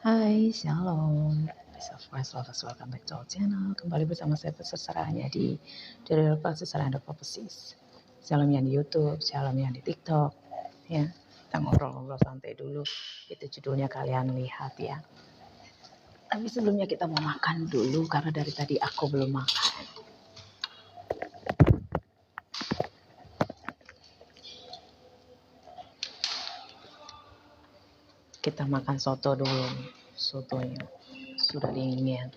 Hai, shalom. Peace of Christ lovers, welcome back to our channel. Kembali bersama saya Sarahnya di Real Sarah and the Prophecies. Shalom yang di YouTube, shalom yang di TikTok. Ya, kita ngobrol-ngobrol santai dulu. Itu judulnya kalian lihat ya. Tapi sebelumnya kita mau makan dulu karena dari tadi aku belum makan. Kita makan soto dulu. Sotonya sudah dingin.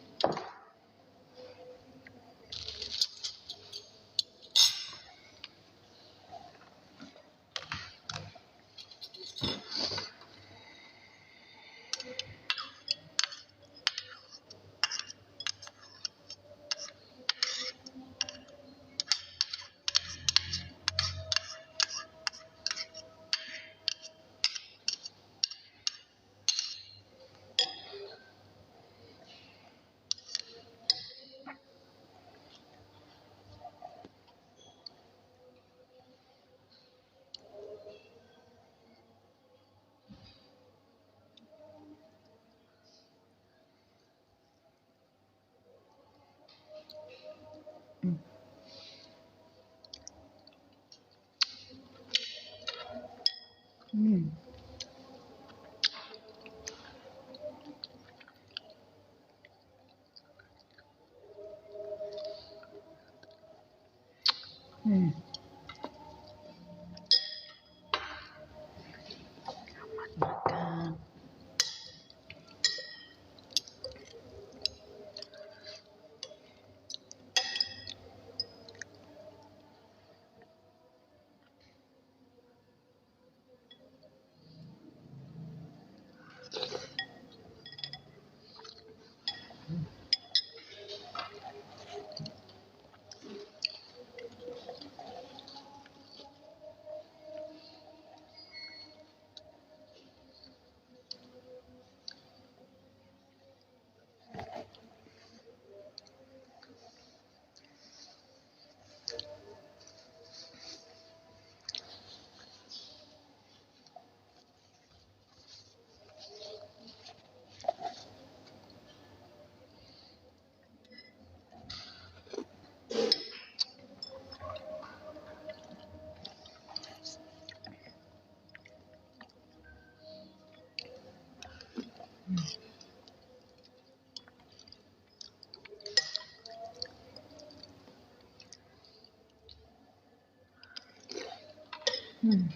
Hmm. Hmm. Makan. Hmm.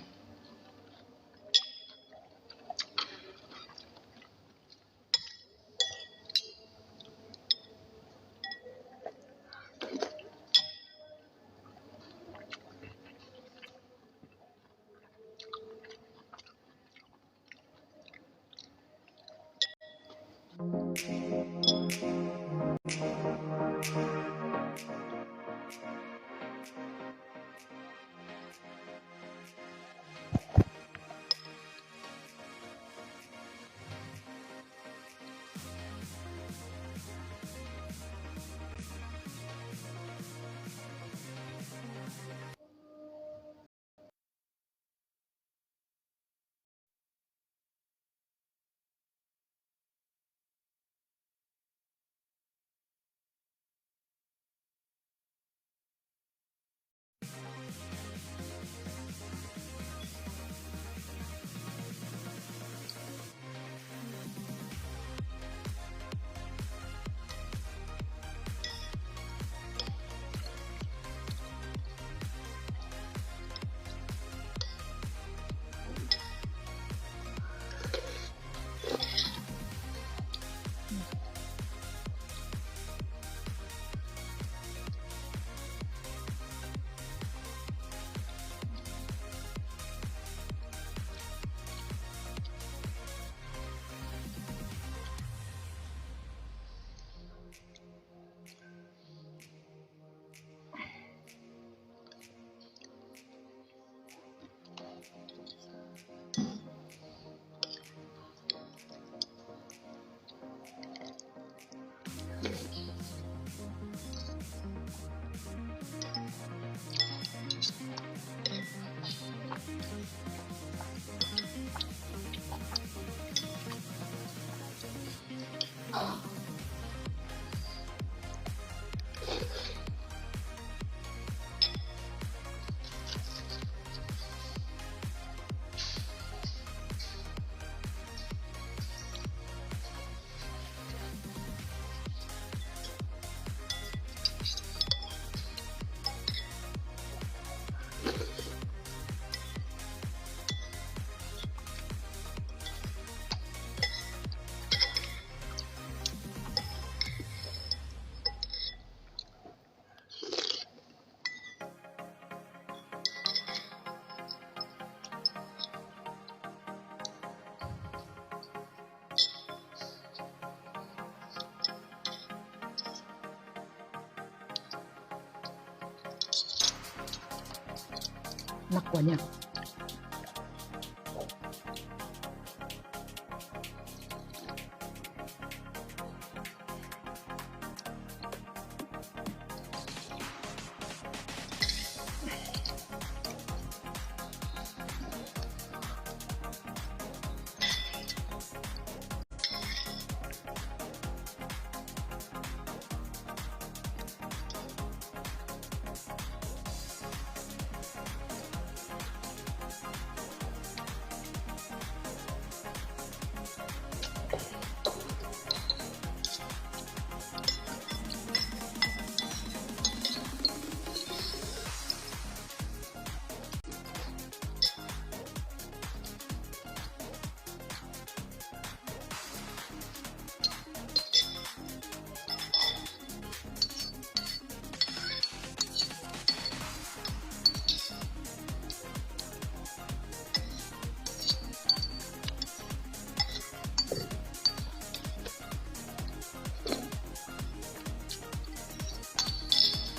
enak kuahnya.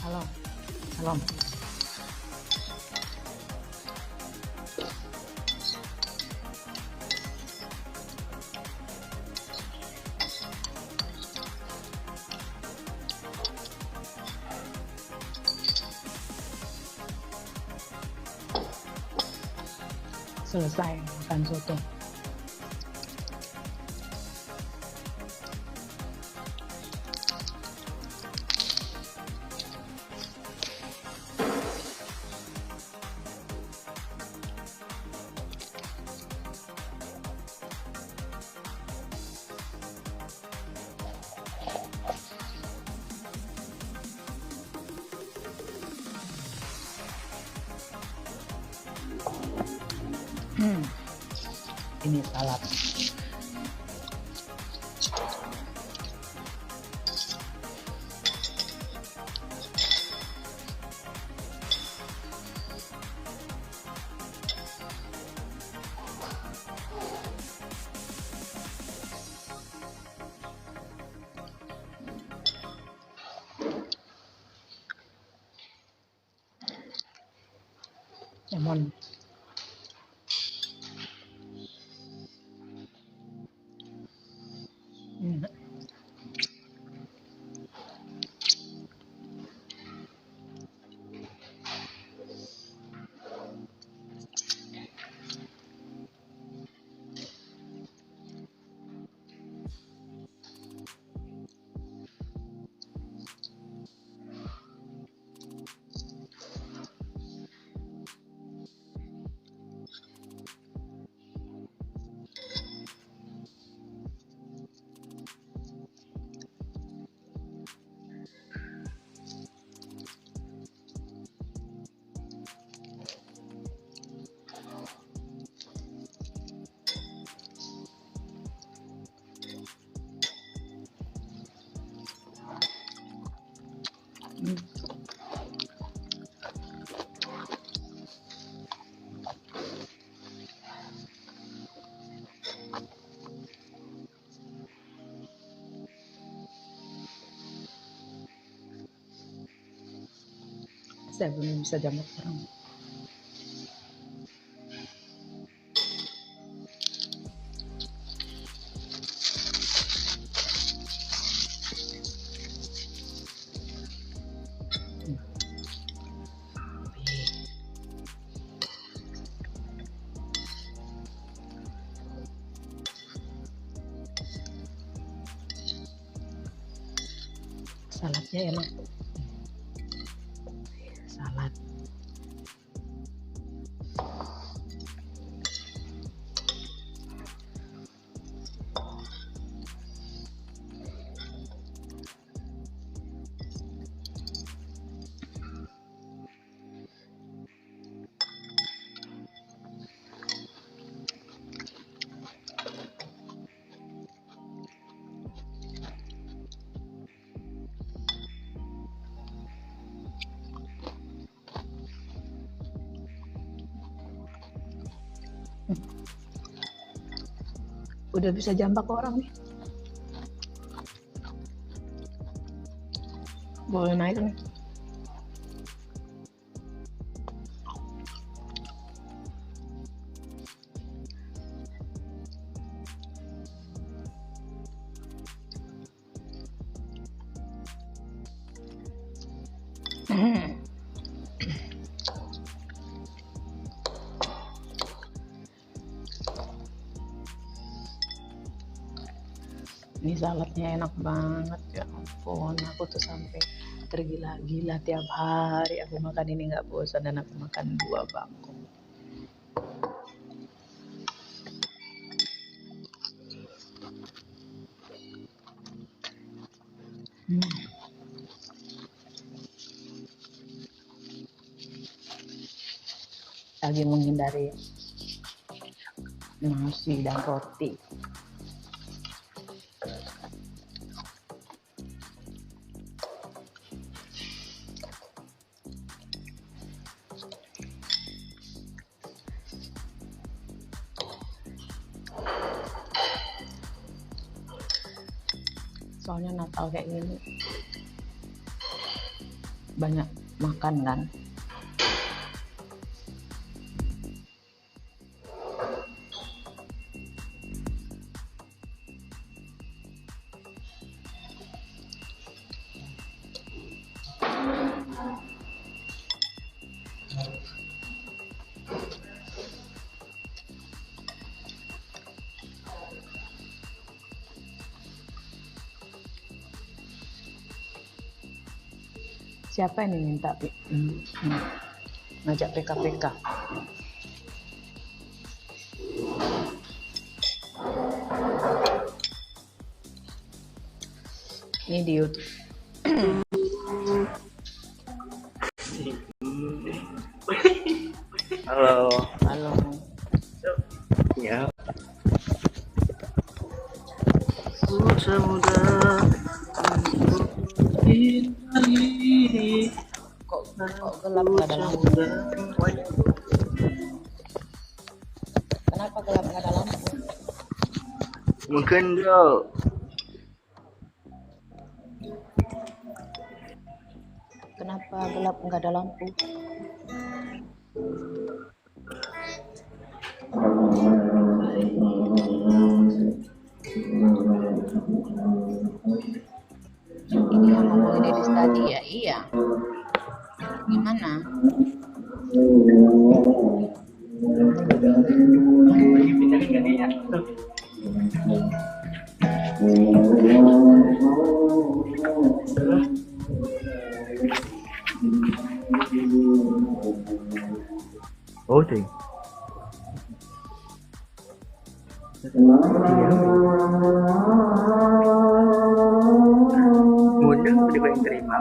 Halo, salam. Selesai makan soto. Ini salad. Lemon. Saya belum bisa jambak orang. Saladnya enak. Salad. Udah bisa jambak orang nih. Boleh naik nih. Ini saladnya enak banget, ya ampun, aku tuh sampai tergila-gila tiap hari aku makan ini nggak bosan, dan aku makan 2 bangkok. Lagi menghindari nasi dan roti. Soalnya Natal kayak gini banyak makan kan. Siapa yang minta ngajak PK-PK? Ini di YouTube. Halo. Halo. Ya. Semudah ini. Kok gelap nggak ada lampu? Kenapa gelap nggak ada lampu? Mengendal. Kenapa gelap nggak ada lampu? Ini yang ngomongin ini tadi ya? Iya. Gimana? Oh, ding. Ngundang udah pengen terima.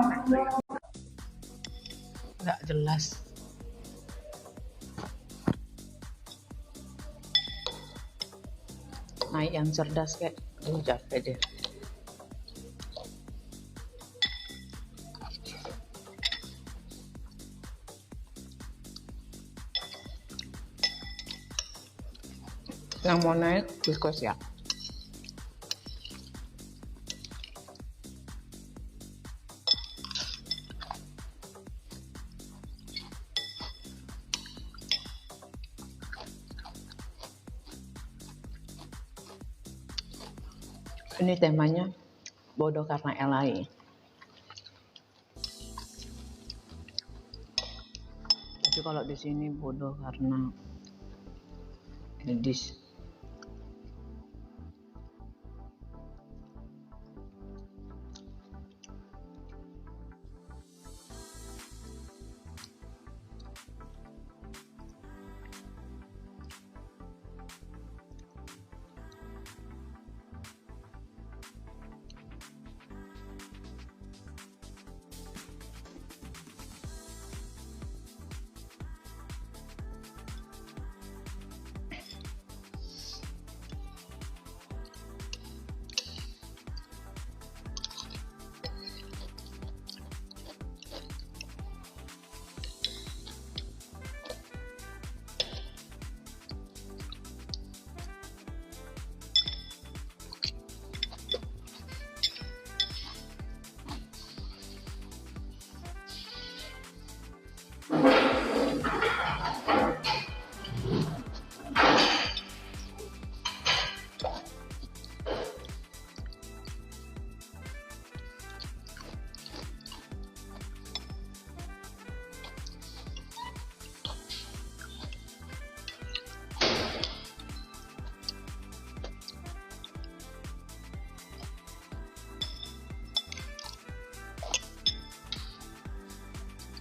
Nggak jelas. Naik yang cerdas kayak, capek deh. Yang mau naik request ya. Ini temanya bodoh karena LI. Tapi kalau di sini bodoh karena medis.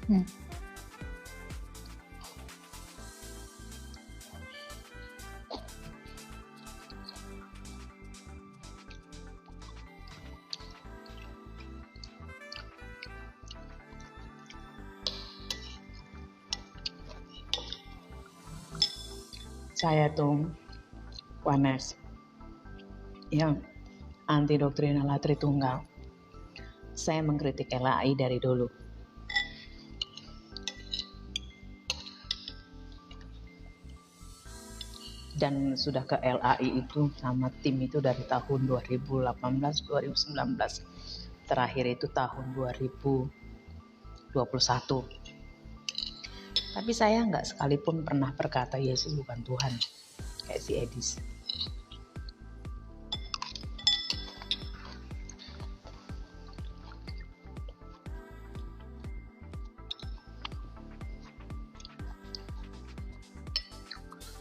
Hmm. Saya tuh Wanes yang anti doktrinal Tritunggal. Saya mengkritik LAI dari dulu. Dan sudah ke LAI itu sama tim itu dari tahun 2018-2019. Terakhir itu tahun 2021. Tapi saya nggak sekalipun pernah berkata Yesus bukan Tuhan, kayak si Edis.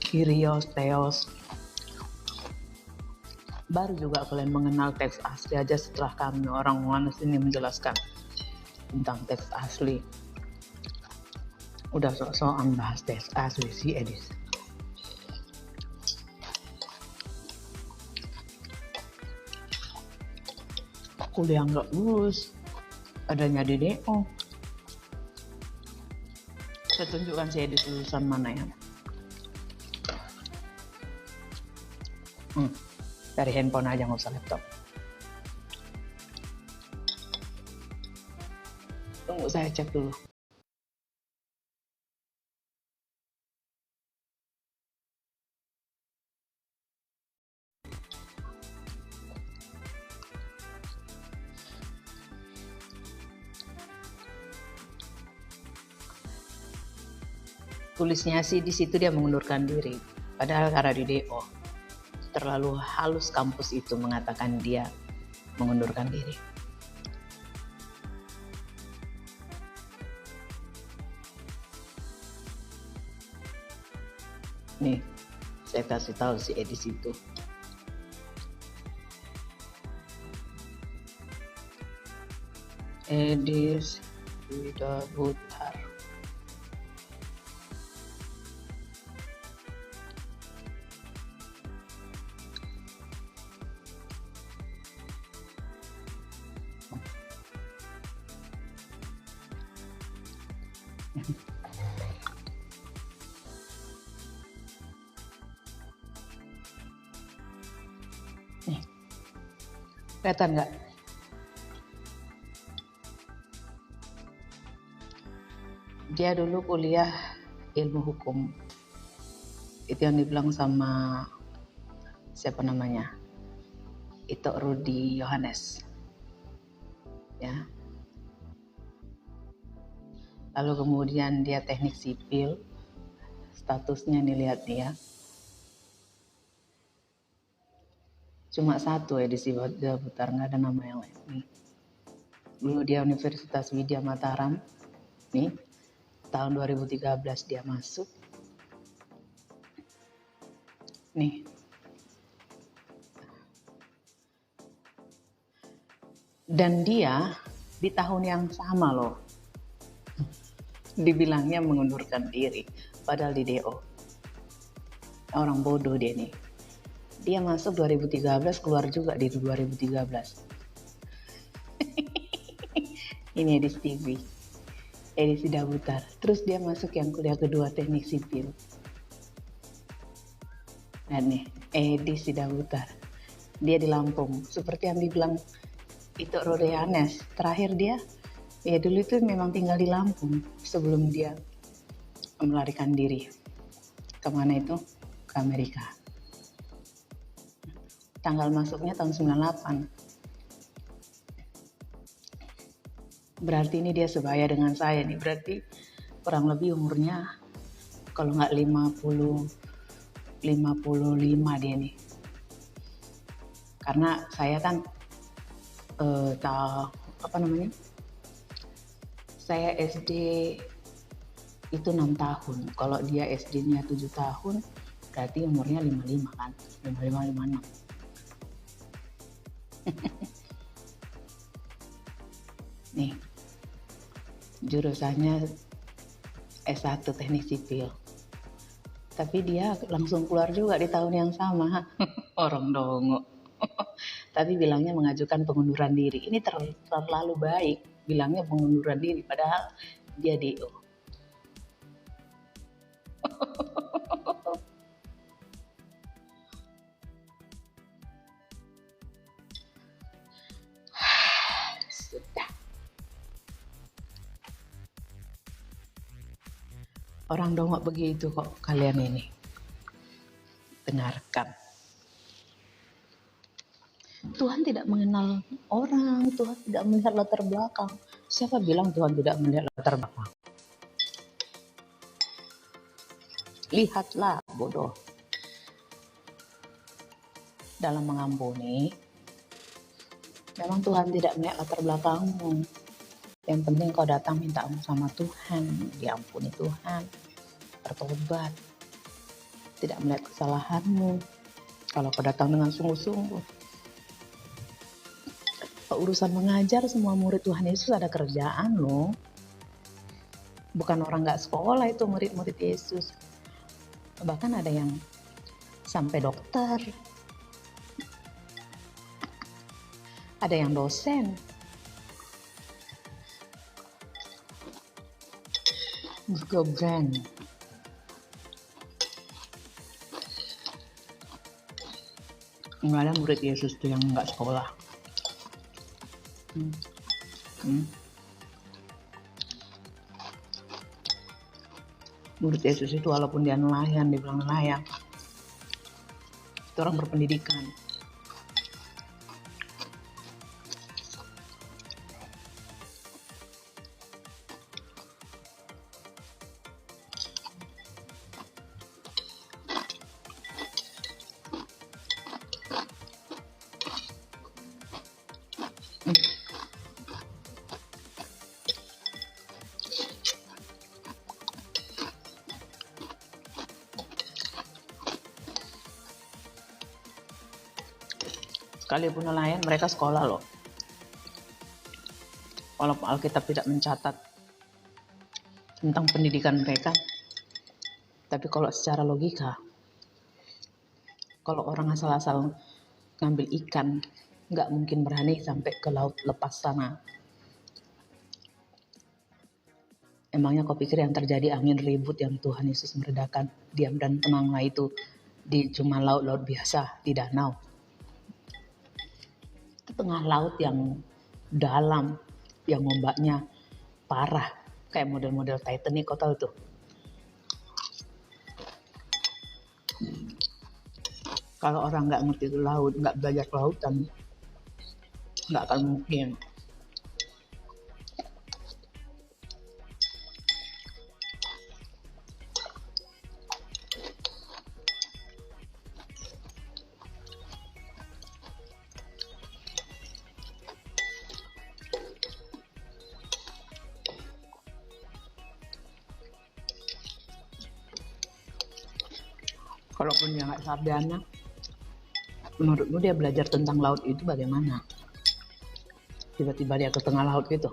Kyrios, Theos. Baru juga kalian mengenal teks asli aja setelah kami orang Wanes ini menjelaskan tentang teks asli. Udah sok-sokan bahas teks asli si Edis. Kuliah nggak lulus, adanya di DO. Saya tunjukkan si Edis lulusan mana ya. Dari handphone aja, nggak usah laptop. Tunggu saya cek dulu. Tulisnya sih di situ dia mengundurkan diri, padahal karena di DO terlalu halus kampus itu mengatakan dia mengundurkan diri. Nih, saya kasih tahu si Edis itu. Edis Widabutar. Nih, kelihatan nggak? Dia dulu kuliah ilmu hukum. Itu yang dibilang sama siapa namanya? Itu Rudi Yohanes. Ya. Lalu kemudian dia teknik sipil. Statusnya nih lihat dia. Cuma satu edisi Widabutar, nggak ada nama yang lain. Nih. Dulu dia Universitas Widya Mataram. Nih. Tahun 2013 dia masuk. Nih. Dan dia di tahun yang sama loh. Dibilangnya mengundurkan diri. Padahal di DO. Orang bodoh dia nih. Dia masuk 2013, keluar juga di 2013. Ini Edis TV. Edis Widabutar. Terus dia masuk yang kuliah kedua teknik sipil. Nah nih, Edis Widabutar. Dia di Lampung. Seperti yang dibilang itu Rudi Yohanes. Terakhir dia, ya dulu itu memang tinggal di Lampung. Sebelum dia melarikan diri. Kemana itu? Ke Amerika. Tanggal masuknya tahun 98. Berarti ini dia sebaya dengan saya nih. Berarti kurang lebih umurnya kalau nggak 55 dia nih. Karena saya kan saya SD itu 6 tahun. Kalau dia SD-nya 7 tahun, berarti umurnya 55 kan. 55, 56. Nih. jurusannya S1 teknik sipil. Tapi dia langsung keluar juga di tahun yang sama. Orang dongo. Tapi bilangnya mengajukan pengunduran diri. Ini terlalu baik. Bilangnya pengunduran diri. Padahal dia DO. Sudah. Orang dongo begitu kok kalian ini. Dengarkan. Tuhan tidak mengenal orang, Tuhan tidak melihat latar belakang. Siapa bilang Tuhan tidak melihat latar belakang? Lihatlah, bodoh. Dalam mengampuni, memang Tuhan tidak melihat latar belakangmu. Yang penting kau datang minta ampun sama Tuhan, diampuni Tuhan, bertobat, tidak melihat kesalahanmu. Kalau kau datang dengan sungguh-sungguh. Urusan mengajar, semua murid Tuhan Yesus ada kerjaan loh. Bukan orang gak sekolah itu murid-murid Yesus. Bahkan ada yang sampai dokter. Ada yang dosen. Juga brand. Nggak ada murid Yesus tuh yang nggak sekolah. Murid Yesus itu walaupun dia nelayan, dibilang nelayan, itu orang berpendidikan. Sekalipun nelayan, mereka sekolah loh. Walaupun Alkitab tidak mencatat tentang pendidikan mereka, tapi kalau secara logika, kalau orang asal-asal ngambil ikan, nggak mungkin berani sampai ke laut lepas sana. Emangnya kau pikir yang terjadi angin ribut yang Tuhan Yesus meredakan, diam dan tenanglah itu di cuma laut-laut biasa, di danau. Tengah laut yang dalam, yang ombaknya parah, kayak model-model Titanic, kau tahu tuh. Kalau orang nggak ngerti itu laut, nggak belajar kelautan, nggak akan mungkin. Kalaupun dia nggak sarjana, menurutmu dia belajar tentang laut itu bagaimana? Tiba-tiba dia ke tengah laut gitu.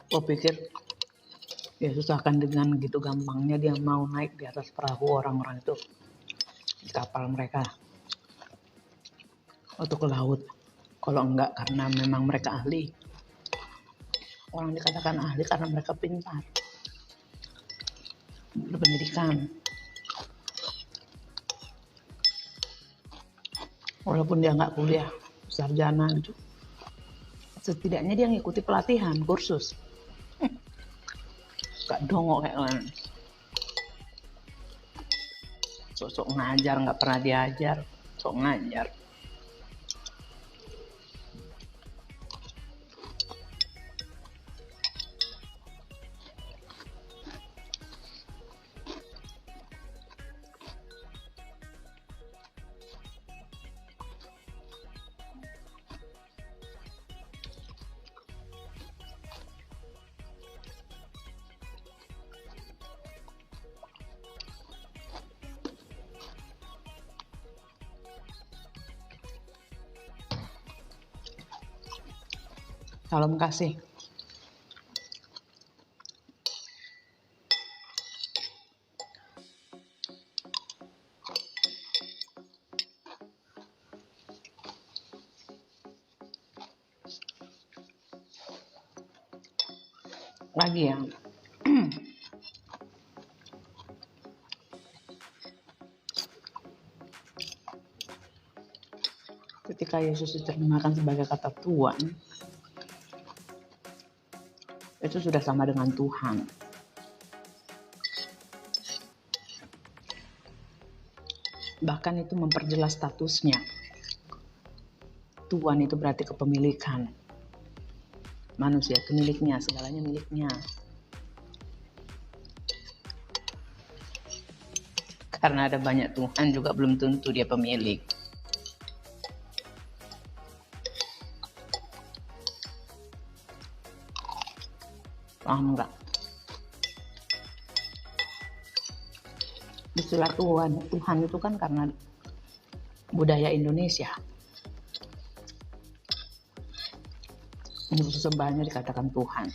Kau pikir Yesus akan dengan gitu gampangnya dia mau naik di atas perahu orang-orang itu, di kapal mereka, atau ke laut? Kalau enggak, karena memang mereka ahli. Orang dikatakan ahli karena mereka pintar, berpendidikan. Walaupun dia nggak kuliah, sarjana gitu, setidaknya dia ngikuti pelatihan, kursus. Gak dongok kayak kan. Sok-sok ngajar, nggak pernah diajar, sok ngajar. Salam kasih. Lagi ya. Ketika Yesus diterjemahkan sebagai kata Tuhan, itu sudah sama dengan Tuhan. Bahkan itu memperjelas statusnya. Tuhan itu berarti kepemilikan. Manusia itu miliknya, segalanya miliknya. Karena ada banyak Tuhan juga belum tentu dia pemilik. Paham enggak? Istilah Tuhan itu kan karena budaya Indonesia. Untuk sesembahnya dikatakan Tuhan.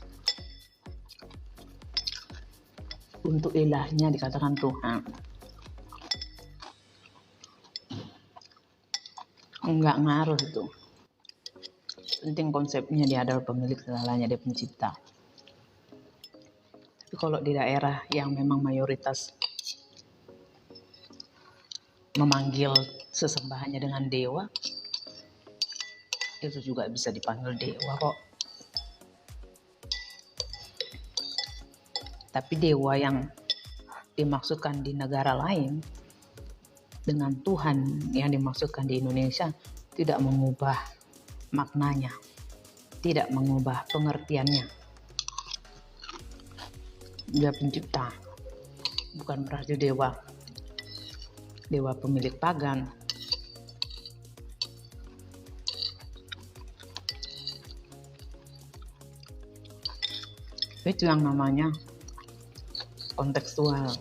Untuk ilahnya dikatakan Tuhan. Enggak ngaruh itu. Penting konsepnya dia adalah pemilik segalanya, dia pencipta. Tapi kalau di daerah yang memang mayoritas memanggil sesembahannya dengan dewa, itu juga bisa dipanggil dewa kok. Tapi dewa yang dimaksudkan di negara lain dengan Tuhan yang dimaksudkan di Indonesia tidak mengubah maknanya, tidak mengubah pengertiannya. Dia pencipta, bukan berarti dewa pemilik pagan. Itu yang namanya kontekstual.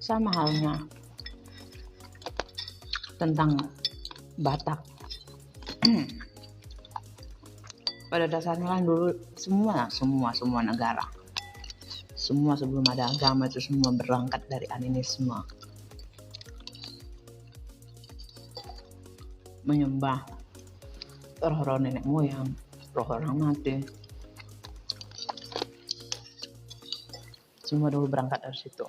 Sama halnya tentang Batak. Pada dasarnya kan dulu semua negara, semua sebelum ada agama itu semua berangkat dari animisme, menyembah roh-roh nenek moyang, roh orang mati. Semua dulu berangkat dari situ.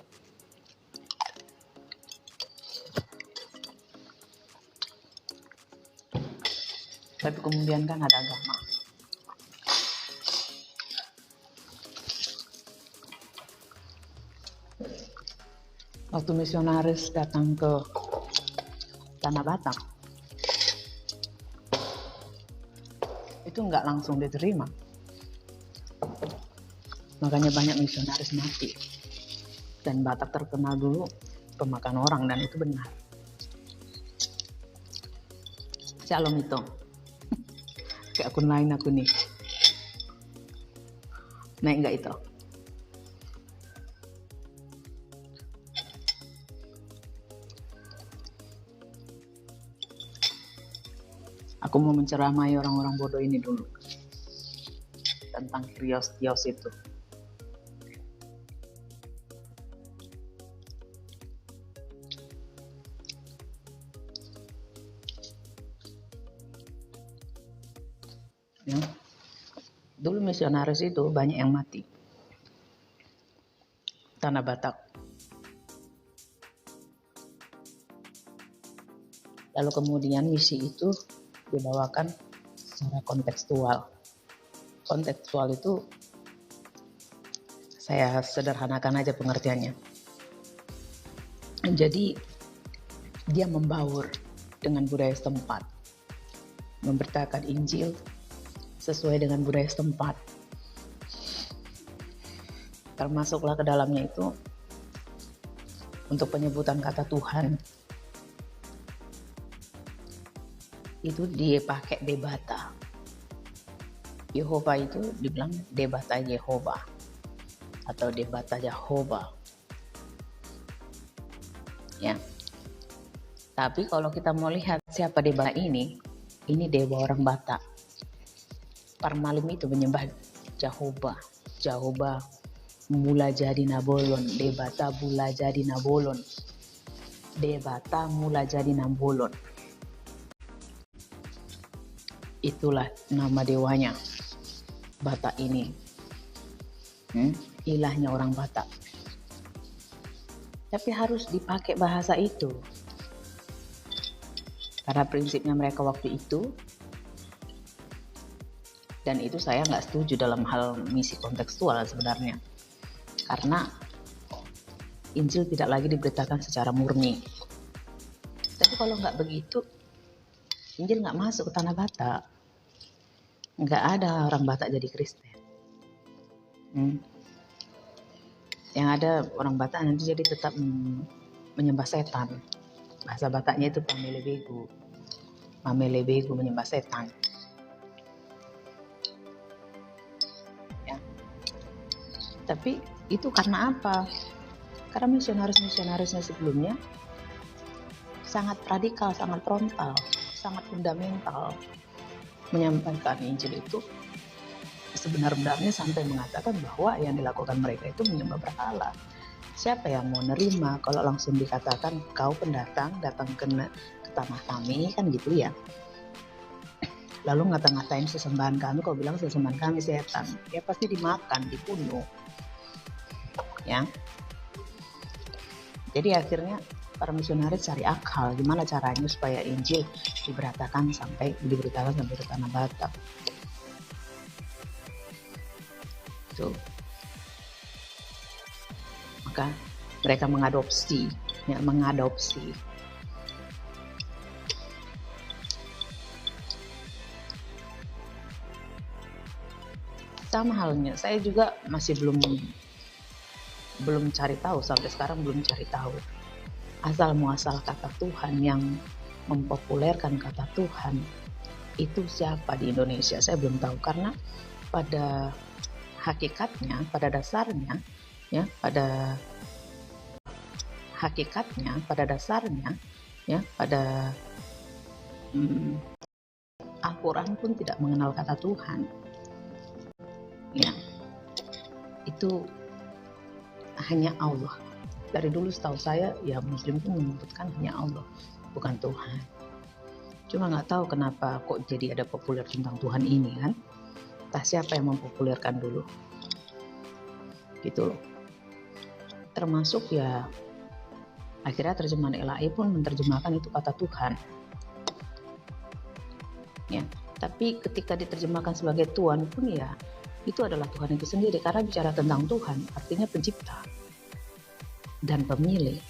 Tapi kemudian kan ada agama. Waktu misionaris datang ke Tanah Batak, itu nggak langsung diterima. Makanya banyak misionaris mati. Dan Batak terkenal dulu pemakan orang, dan itu benar. Shalom itu. Kayak akun lain aku nih. Naik nggak itu? Aku mau menceramai orang-orang bodoh ini dulu tentang kios itu. Ya. Dulu misionaris itu banyak yang mati. Tanah Batak. Lalu kemudian misi itu dibawakan secara kontekstual. Kontekstual itu saya sederhanakan aja pengertiannya. Jadi dia membaur dengan budaya setempat, memberitakan Injil sesuai dengan budaya setempat. Termasuklah ke dalamnya itu untuk penyebutan kata Tuhan. Itu dia pakai debata. Yehova itu dibilang debata Yehova atau debata Yehova. Ya. Tapi kalau kita mau lihat siapa dewa ini dewa orang Batak. Parmalim itu menyembah Jehovah. Jehovah mula jadi nabolon, debata mula jadi nabolon. Debata mula jadi nabolon. Itulah nama dewanya Batak ini. Ilahnya orang Batak. Tapi harus dipakai bahasa itu. Karena prinsipnya mereka waktu itu, dan itu saya nggak setuju dalam hal misi kontekstual sebenarnya. Karena Injil tidak lagi diberitakan secara murni. Tapi kalau nggak begitu, Injil nggak masuk ke tanah Batak. Nggak ada orang Batak jadi Kristen. Yang ada orang Batak nanti jadi tetap menyembah setan. Bahasa Bataknya itu pamelebegu. Mamelebegu menyembah setan. Ya. Tapi itu karena apa? Karena misionaris-misionarisnya sebelumnya sangat radikal, sangat frontal, sangat fundamental menyampaikan Injil itu sebenar-benarnya sampai mengatakan bahwa yang dilakukan mereka itu menyembah berhala. Siapa yang mau nerima kalau langsung dikatakan kau pendatang datang ke tanah kami, kan gitu ya. Lalu ngata-ngatain sesembahan kami, kau bilang sesembahan kami setan, ya pasti dimakan, dibunuh. Ya. Jadi akhirnya para misionaris cari akal gimana caranya supaya Injil diberitakan sampai ke tanah Batak. Tuh. Maka mereka mengadopsi. Sama halnya, saya juga masih belum cari tahu, sampai sekarang belum cari tahu asal muasal kata Tuhan yang mempopulerkan kata Tuhan itu siapa di Indonesia. Saya belum tahu, karena pada hakikatnya, pada dasarnya, Al-Quran pun tidak mengenal kata Tuhan. Ya, itu hanya Allah. Dari dulu setahu saya, ya Muslim pun menyebutkan hanya Allah, bukan Tuhan. Cuma nggak tahu kenapa kok jadi ada populer tentang Tuhan ini kan? Entah siapa yang mempopulerkan dulu, gitu loh. Termasuk ya akhirnya terjemahan LAI pun menerjemahkan itu kata Tuhan. Ya, tapi ketika diterjemahkan sebagai Tuhan pun ya itu adalah Tuhan itu sendiri, karena bicara tentang Tuhan artinya pencipta dan pemilik,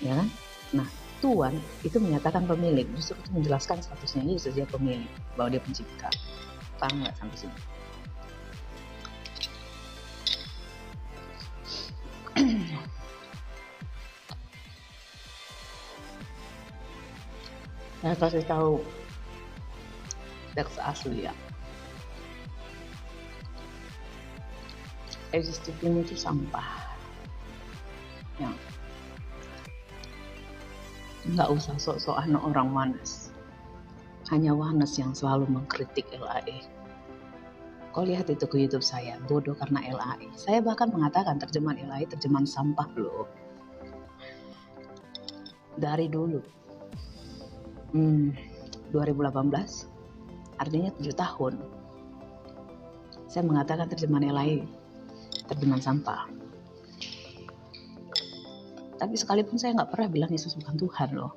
ya kan? Nah, Tuhan itu menyatakan pemilik, justru itu menjelaskan statusnya Yesus, dia pemilik, bahwa dia pencipta. Paham nggak sampai sini? Saya kasih tahu teks asli ya. Existium itu sampah. Ya. Nggak usah sok-sokan orang wanas. Hanya wanas yang selalu mengkritik LAI. Kau lihat itu ke YouTube saya, bodoh karena LAI. Saya bahkan mengatakan terjemahan LAI terjemahan sampah loh. Dari dulu. 2018, artinya 7 tahun. Saya mengatakan terjemahan LAI terjemahan sampah. Tapi sekalipun saya nggak pernah bilang Yesus bukan Tuhan loh.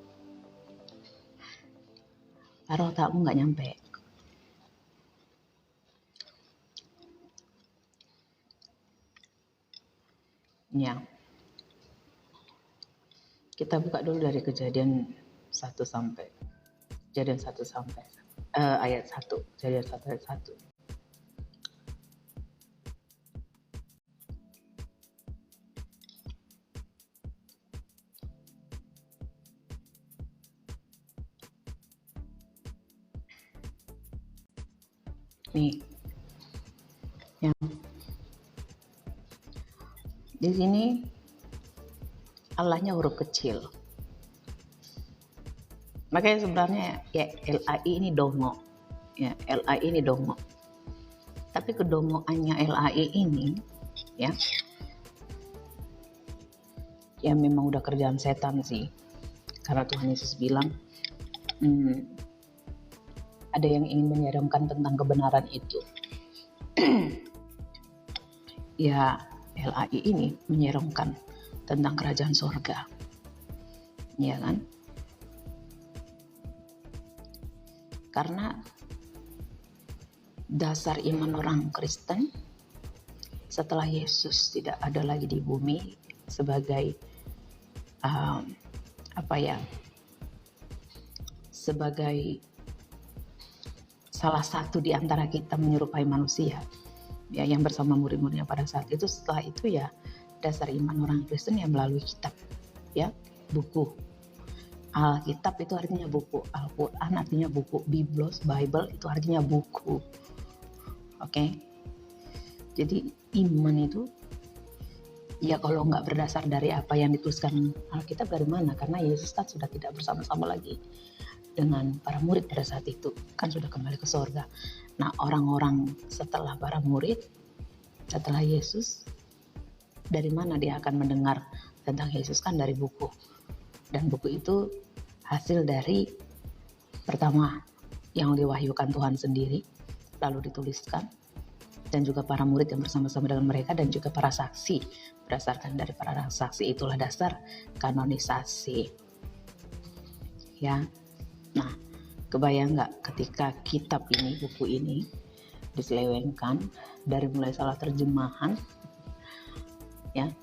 Karena otakmu nggak nyampe. Ya. Kita buka dulu dari kejadian 1 sampai ayat 1. Kejadian 1 ayat 1. Nih, yang di sini Allahnya huruf kecil. Makanya sebenarnya ya LAI ini dongo. Ya, LAI ini dongo. Tapi kedongoannya LAI ini ya memang udah kerjaan setan sih. Karena Tuhan Yesus bilang ada yang ingin menyeramkan tentang kebenaran itu. Ya LAI ini menyeramkan tentang kerajaan sorga, ya kan? Karena dasar iman orang Kristen setelah Yesus tidak ada lagi di bumi sebagai sebagai salah satu di antara kita menyerupai manusia ya yang bersama murid-muridnya pada saat itu. Setelah itu ya dasar iman orang Kristen yang melalui kitab ya, buku Alkitab itu artinya buku, Al-Quran artinya buku, Biblos, Bible itu artinya buku. Oke? Jadi iman itu ya kalau nggak berdasar dari apa yang dituliskan Alkitab dari mana? Karena Yesus kan sudah tidak bersama-sama lagi dengan para murid pada saat itu, kan sudah kembali ke sorga. Nah orang-orang setelah para murid, setelah Yesus, dari mana dia akan mendengar tentang Yesus? Kan dari buku. Dan buku itu hasil dari pertama yang diwahyukan Tuhan sendiri, lalu dituliskan, dan juga para murid yang bersama-sama dengan mereka, dan juga para saksi. Berdasarkan dari para saksi itulah dasar kanonisasi. Ya, nah kebayang nggak ketika kitab ini, buku ini diselewengkan dari mulai salah terjemahan, ya,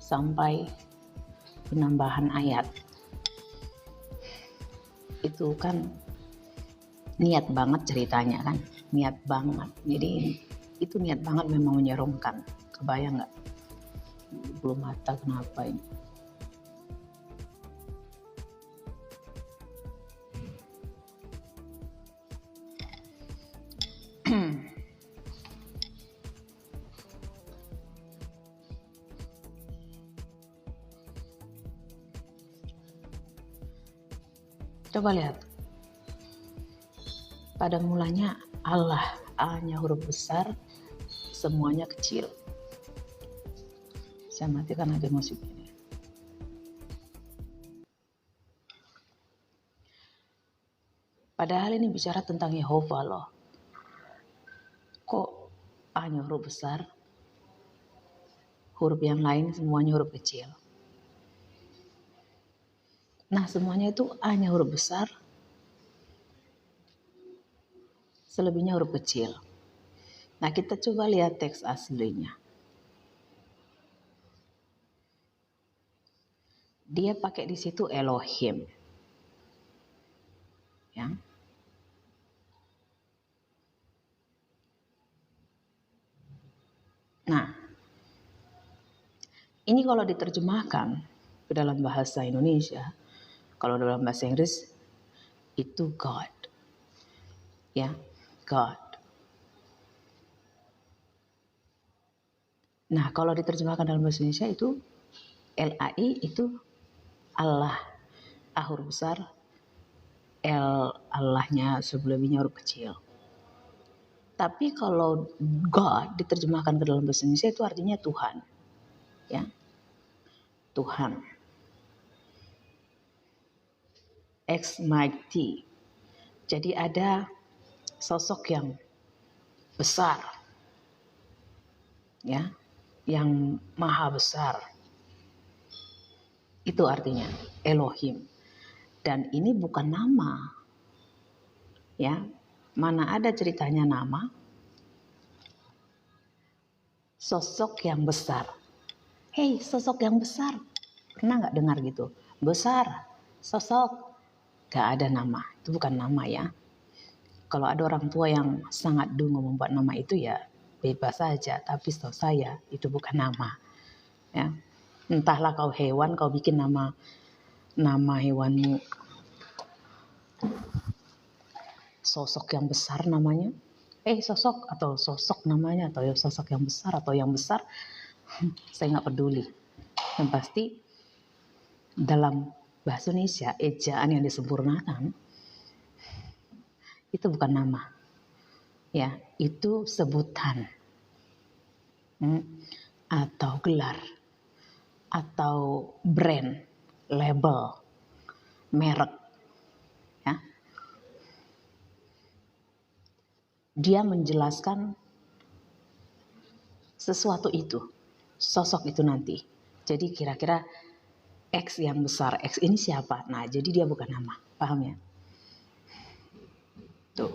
sampai penambahan ayat, itu kan niat banget ceritanya kan, niat banget. Jadi itu niat banget, memang menyeramkan. Kebayang nggak? Belum mata kenapa ini? Coba lihat. Pada mulanya Allah, A-nya huruf besar, semuanya kecil. Saya matikan aja musik ini. Padahal ini bicara tentang Yehova loh. Kok A-nya huruf besar, huruf yang lain semuanya huruf kecil? Nah semuanya itu A-nya huruf besar, selebihnya huruf kecil. Nah kita coba lihat teks aslinya. Dia pakai di situ Elohim. Ya. Nah, ini kalau diterjemahkan ke dalam bahasa Indonesia, kalau dalam bahasa Inggris itu God. Ya, God. Nah, kalau diterjemahkan dalam bahasa Indonesia itu LAI itu Allah, A huruf besar, L Allahnya sebelumnya huruf kecil. Tapi kalau God diterjemahkan ke dalam bahasa Indonesia itu artinya Tuhan. Ya. Tuhan. Ex mighty. Jadi ada sosok yang besar. Ya, yang maha besar. Itu artinya Elohim. Dan ini bukan nama. Ya. Mana ada ceritanya nama? Sosok yang besar. Hei, sosok yang besar. Pernah nggak dengar gitu? Besar, sosok. Gak ada nama. Itu bukan nama ya. Kalau ada orang tua yang sangat dungu membuat nama itu ya bebas saja. Tapi setahu saya itu bukan nama. Ya. Entahlah kau hewan, kau bikin nama hewanmu sosok yang besar namanya. Sosok atau sosok namanya, atau sosok yang besar atau yang besar. Saya nggak peduli. Yang pasti dalam bahasa Indonesia, ejaan yang disempurnakan, itu bukan nama. Ya, itu sebutan. Atau gelar. Atau brand, label, merek. Ya. Dia menjelaskan sesuatu itu, sosok itu nanti. Jadi kira-kira X yang besar, X ini siapa? Nah, jadi dia bukan nama, paham ya? Tuh.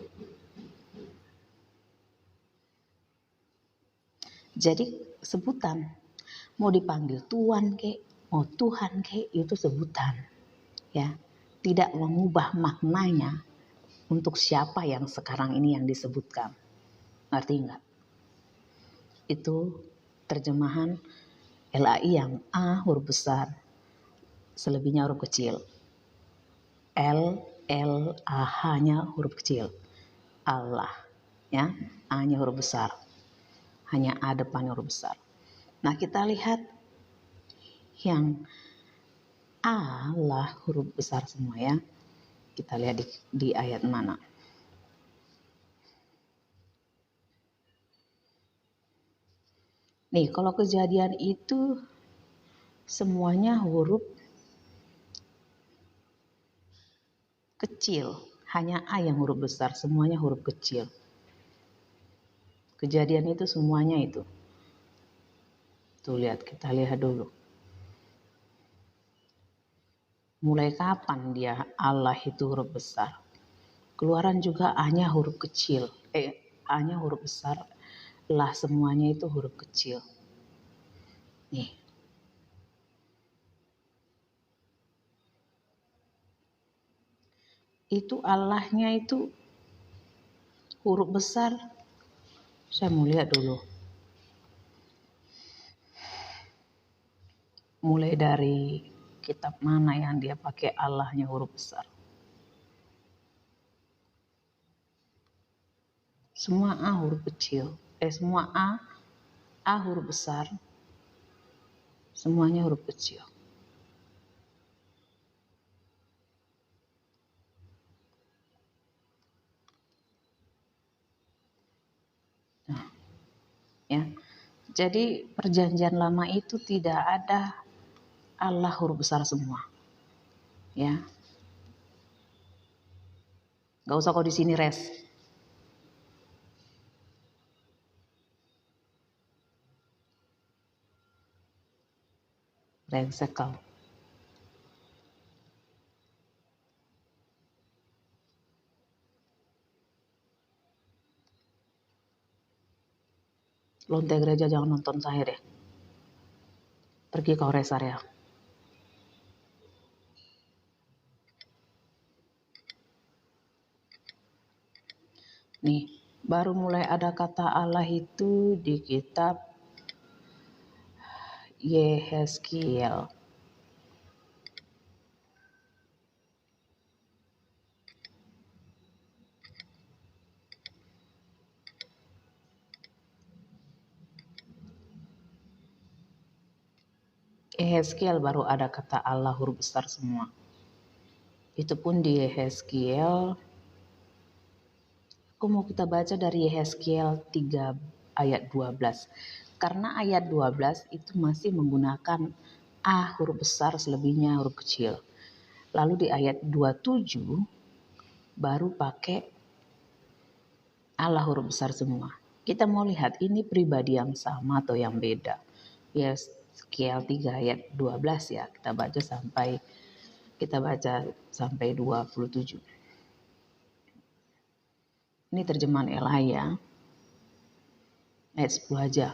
Jadi sebutan, mau dipanggil Tuan kek, mau Tuhan kek, itu sebutan. Ya, tidak mengubah maknanya untuk siapa yang sekarang ini yang disebutkan. Ngerti enggak? Itu terjemahan LAI yang A huruf besar, selebihnya huruf kecil. H-nya huruf kecil. Allah, ya, A-nya huruf besar. Hanya A depannya huruf besar. Nah, kita lihat yang Allah huruf besar semua ya. Kita lihat di ayat mana. Nih, kalau Kejadian itu semuanya huruf kecil. Hanya A yang huruf besar, semuanya huruf kecil. Kejadian itu semuanya itu. Tuh lihat, kita lihat dulu. Mulai kapan dia Allah itu huruf besar? Keluaran juga A-nya huruf kecil. A-nya huruf besar. Lah semuanya itu huruf kecil. Nih. Itu Allahnya itu huruf besar. Saya mau lihat dulu. Mulai dari kitab mana yang dia pakai Allahnya huruf besar. Semua A huruf kecil. Semua A huruf besar. Semuanya huruf kecil. Nah, ya. Jadi perjanjian lama itu tidak ada Allah huruf besar semua. Ya. Gak usah kau di sini res. Brengsek kau. Lonte gereja jangan nonton saya deh. Pergi kau res area. Nih, baru mulai ada kata Allah itu di kitab Yehezkiel. Yehezkiel baru ada kata Allah huruf besar semua. Itu pun di Yehezkiel. Aku mau kita baca dari Yehezkiel 3 ayat 12. Karena ayat 12 itu masih menggunakan A huruf besar selebihnya huruf kecil. Lalu di ayat 27 baru pakai Allah huruf besar semua. Kita mau lihat ini pribadi yang sama atau yang beda. Yehezkiel 3 ayat 12 ya. Kita baca sampai 27. Ini terjemahan LAI ya. Ayat 10 aja.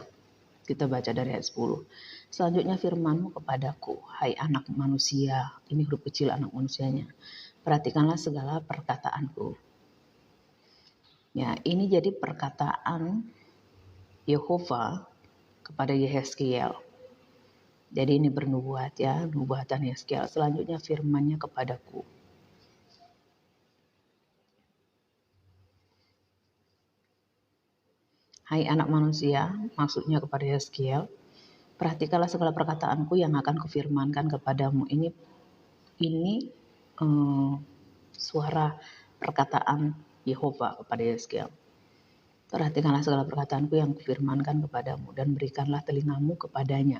Kita baca dari ayat 10. Selanjutnya firman-Mu kepadaku, hai anak manusia. Ini huruf kecil anak manusianya. Perhatikanlah segala perkataanku. Ya, ini jadi perkataan Yehova kepada Yehezkiel. Jadi ini bernubuat ya, nubuatan Yehezkiel. Selanjutnya firman-Nya kepadaku. Hai anak manusia, maksudnya kepada Yehezkiel. Perhatikanlah segala perkataanku yang akan kufirmankan kepadamu. Ini Ini suara perkataan Yehova kepada Yeskiel. Perhatikanlah segala perkataanku yang kufirmankan kepadamu dan berikanlah telingamu kepadanya.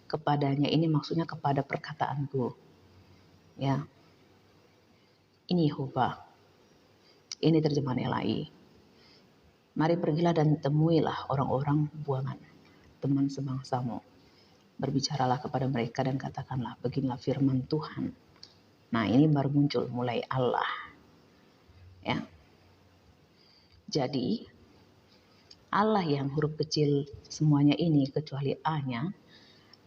Kepadanya ini maksudnya kepada perkataanku. Ya. Ini Yehova. Ini terjemahan LAI. Mari pergilah dan temuilah orang-orang buangan, teman sebangsamu. Berbicaralah kepada mereka dan katakanlah, beginilah firman Tuhan. Nah, ini baru muncul mulai Allah. Ya. Jadi, Allah yang huruf kecil semuanya ini kecuali A-nya,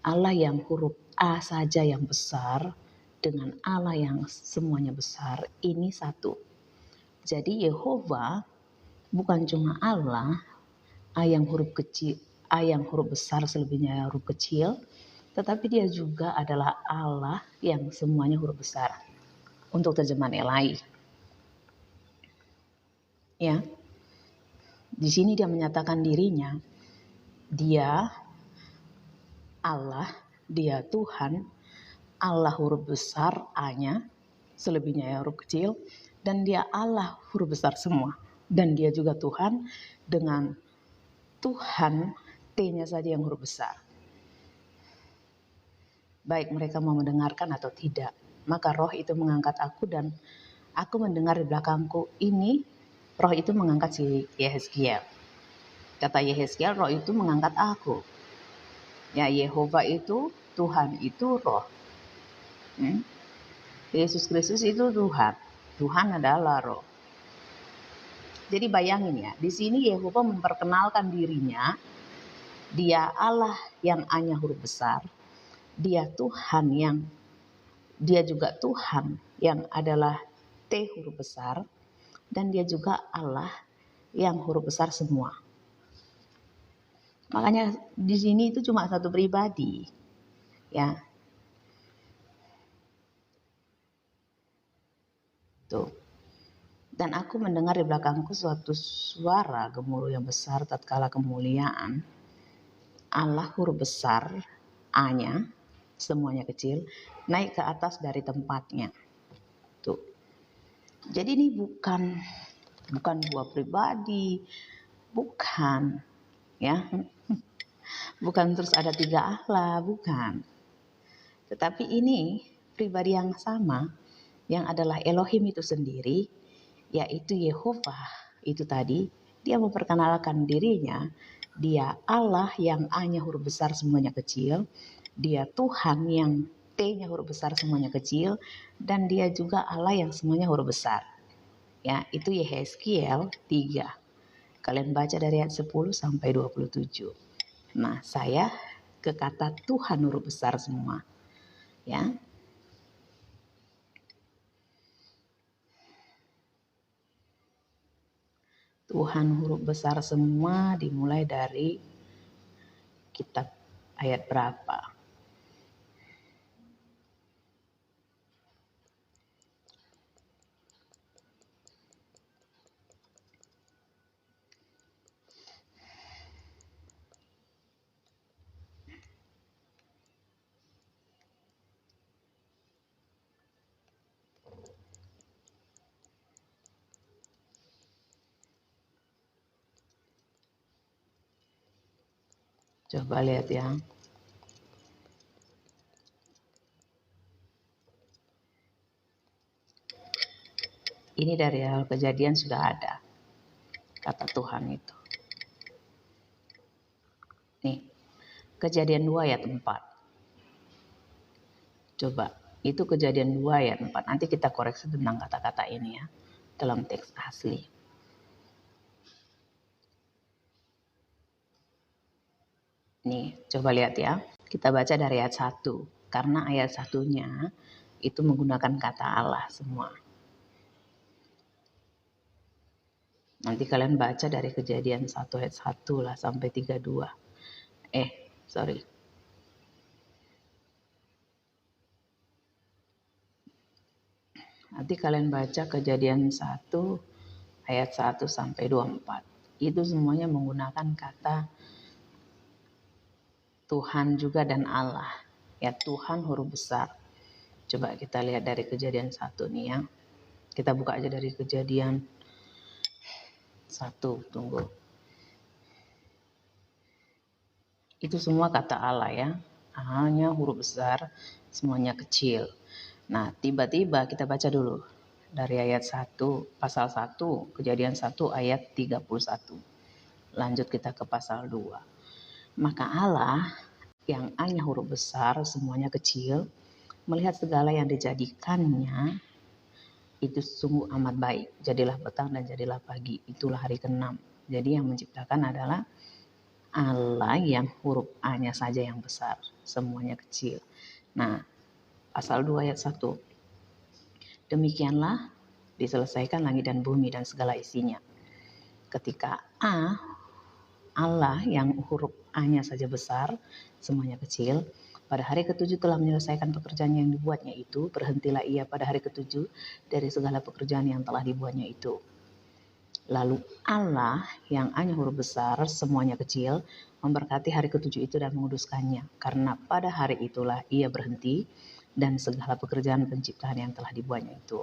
Allah yang huruf A saja yang besar dengan Allah yang semuanya besar, ini satu. Jadi Yehova bukan cuma Allah, A yang huruf kecil, A yang huruf besar selebihnya huruf kecil, tetapi dia juga adalah Allah yang semuanya huruf besar. Untuk terjemahan LAI. Ya. Di sini dia menyatakan dirinya, dia Allah, dia Tuhan, Allah huruf besar A-nya, selebihnya huruf kecil, dan dia Allah huruf besar semua. Dan dia juga Tuhan dengan Tuhan T-nya saja yang huruf besar. Baik mereka mau mendengarkan atau tidak, maka roh itu mengangkat aku dan aku mendengar di belakangku ini, roh itu mengangkat si Yehezkiel. Kata Yehezkiel, roh itu mengangkat aku. Ya, Yehova itu, Tuhan itu roh. Yesus Kristus itu Tuhan. Tuhan adalah roh. Jadi bayangin ya, di sini Yehova memperkenalkan dirinya, dia Allah yang A-nya huruf besar, dia juga Tuhan yang adalah T huruf besar, dan dia juga Allah yang huruf besar semua. Makanya di sini itu cuma satu pribadi, ya. Tuh. Dan aku mendengar di belakangku suatu suara gemuruh yang besar tatkala kemuliaan Allah huruf besar A-nya, semuanya kecil, naik ke atas dari tempatnya. Tuh. Jadi ini bukan dua pribadi, bukan, ya. Bukan terus ada 3 Allah, bukan. Tetapi ini pribadi yang sama, yang adalah Elohim itu sendiri, yaitu Yehova itu tadi, dia memperkenalkan dirinya, dia Allah yang A-nya huruf besar semuanya kecil, dia Tuhan yang T-nya huruf besar semuanya kecil, dan dia juga Allah yang semuanya huruf besar. Ya, itu Yehezkiel 3. Kalian baca dari ayat 10 sampai 27. Nah, saya ke kata Tuhan huruf besar semua. Ya. Tuhan huruf besar semua dimulai dari kitab ayat berapa? Coba lihat ya. Ini dari hal kejadian sudah ada. Kata Tuhan itu. Nih. Kejadian 2 ayat 4. Coba. Itu kejadian 2 ayat 4. Nanti kita koreksi tentang kata-kata ini ya. Dalam teks asli. Nih, coba lihat ya. Kita baca dari ayat 1. Karena ayat 1-nya itu menggunakan kata Allah semua. Nanti kalian baca dari kejadian 1 ayat 1 lah sampai 32. Sorry. Nanti kalian baca kejadian 1 ayat 1 sampai 24. Itu semuanya menggunakan kata Tuhan juga dan Allah. Ya, Tuhan huruf besar. Coba kita lihat dari Kejadian 1 nih ya. Kita buka aja dari Kejadian 1, tunggu. Itu semua kata Allah ya. A-nya huruf besar, semuanya kecil. Nah, tiba-tiba kita baca dulu dari ayat 1, pasal 1, Kejadian 1 ayat 31. Lanjut kita ke pasal 2. Maka Allah yang A-nya huruf besar, semuanya kecil, melihat segala yang dijadikannya itu sungguh amat baik. Jadilah petang dan jadilah pagi. Itulah hari ke-6. Jadi yang menciptakan adalah Allah yang huruf A-nya saja yang besar. Semuanya kecil. Nah, pasal 2 ayat 1. Demikianlah diselesaikan langit dan bumi dan segala isinya. Ketika Allah yang huruf A-nya saja besar, semuanya kecil, pada hari ke-7 telah menyelesaikan pekerjaan yang dibuatnya itu, berhentilah ia pada hari ke-7 dari segala pekerjaan yang telah dibuatnya itu. Lalu Allah yang A-nya huruf besar, semuanya kecil, memberkati hari ke-7 itu dan menguduskannya, karena pada hari itulah ia berhenti dan segala pekerjaan penciptaan yang telah dibuatnya itu.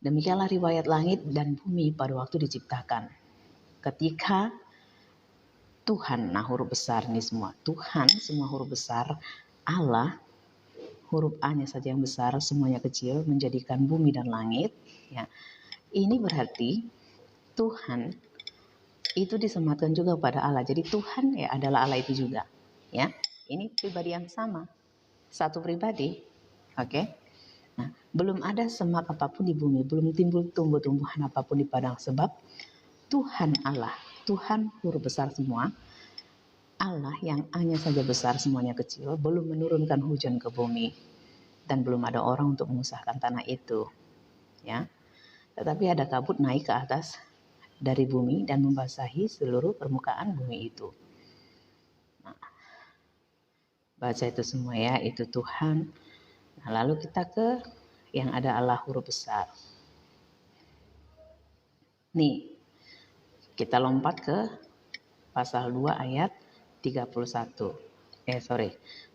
Demikianlah riwayat langit dan bumi pada waktu diciptakan. Ketika Tuhan, nah huruf besar nih semua, Tuhan semua huruf besar, Allah huruf A-nya saja yang besar, semuanya kecil, menjadikan bumi dan langit. Ya, ini berarti Tuhan itu disematkan juga pada Allah. Jadi Tuhan ya adalah Allah itu juga. Ya, ini pribadi yang sama, satu pribadi. Oke. Nah, belum ada semak apapun di bumi, belum timbul tumbuh-tumbuhan apapun di padang, sebab Tuhan Allah, Tuhan huruf besar semua, Allah yang A-nya saja besar semuanya kecil, belum menurunkan hujan ke bumi dan belum ada orang untuk mengusahakan tanah itu, ya. Tetapi ada kabut naik ke atas dari bumi dan membasahi seluruh permukaan bumi itu. Nah, baca itu semua ya, itu Tuhan. Nah, lalu kita ke yang ada Allah huruf besar. Nih, kita lompat ke pasal 2 ayat 31.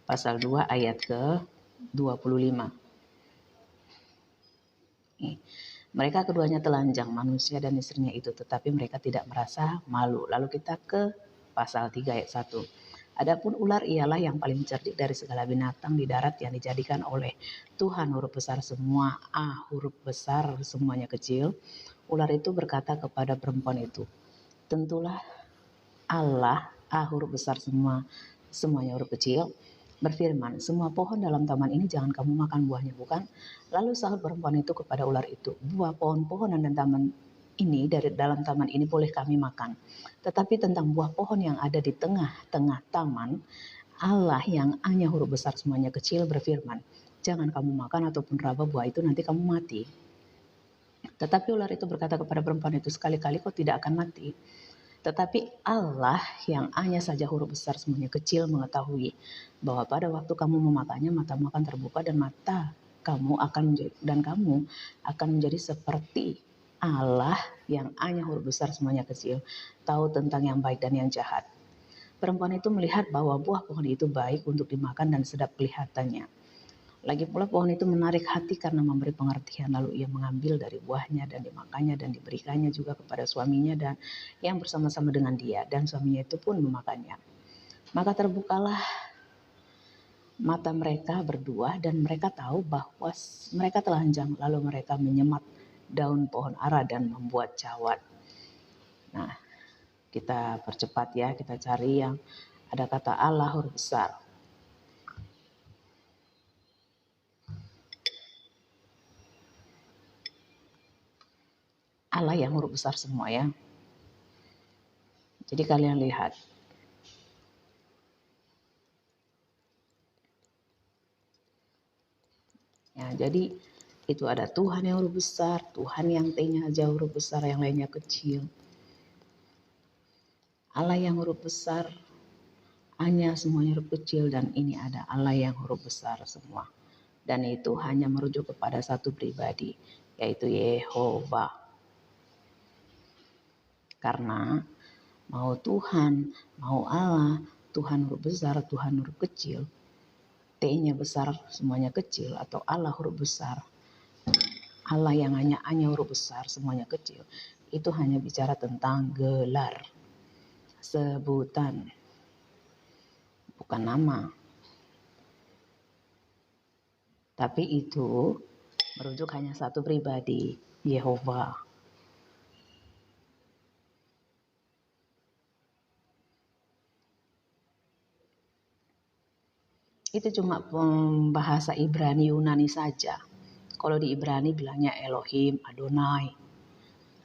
Pasal 2 ayat ke 25. Mereka keduanya telanjang, manusia dan istrinya itu, tetapi mereka tidak merasa malu. Lalu kita ke pasal 3 ayat 1. Adapun ular ialah yang paling cerdik dari segala binatang di darat yang dijadikan oleh Tuhan huruf besar semua, A huruf besar semuanya kecil. Ular itu berkata kepada perempuan itu, tentulah Allah, A huruf besar semua, semuanya huruf kecil, berfirman, semua pohon dalam taman ini jangan kamu makan buahnya, bukan? Lalu sahut perempuan itu kepada ular itu, buah pohon-pohonan dan taman ini dari dalam taman ini boleh kami makan. Tetapi tentang buah pohon yang ada di tengah-tengah taman, Allah yang A-nya huruf besar semuanya kecil berfirman, jangan kamu makan ataupun raba buah itu, nanti kamu mati. Tetapi ular itu berkata kepada perempuan itu, sekali-kali kau tidak akan mati. Tetapi Allah yang A-nya saja huruf besar semuanya kecil mengetahui bahwa pada waktu kamu memakannya matamu akan terbuka kamu akan menjadi seperti Allah yang A-nya huruf besar semuanya kecil, tahu tentang yang baik dan yang jahat. Perempuan itu melihat bahwa buah pohon itu baik untuk dimakan dan sedap kelihatannya. Lagi pula pohon itu menarik hati karena memberi pengertian, lalu ia mengambil dari buahnya dan dimakannya dan diberikannya juga kepada suaminya dan yang bersama-sama dengan dia, dan suaminya itu pun memakannya. Maka terbukalah mata mereka berdua dan mereka tahu bahwa mereka telanjang, lalu mereka menyemat daun pohon ara dan membuat cawat. Nah, kita percepat ya, kita cari yang ada kata Allah huruf besar. Allah yang huruf besar semua ya. Jadi kalian lihat. Ya, jadi itu ada Tuhan yang huruf besar, Tuhan yang T-nya jauh huruf besar, yang lainnya kecil. Allah yang huruf besar, A-nya semuanya huruf kecil, dan ini ada Allah yang huruf besar semua. Dan itu hanya merujuk kepada satu pribadi, yaitu Yehova. Karena mau Tuhan, mau Allah, Tuhan huruf besar, Tuhan huruf kecil, T-nya besar semuanya kecil, atau Allah huruf besar, Allah yang hanya huruf besar semuanya kecil, itu hanya bicara tentang gelar, sebutan, bukan nama. Tapi itu merujuk hanya satu pribadi, Yehova. Itu cuma bahasa Ibrani Yunani saja. Kalau di Ibrani bilangnya Elohim, Adonai.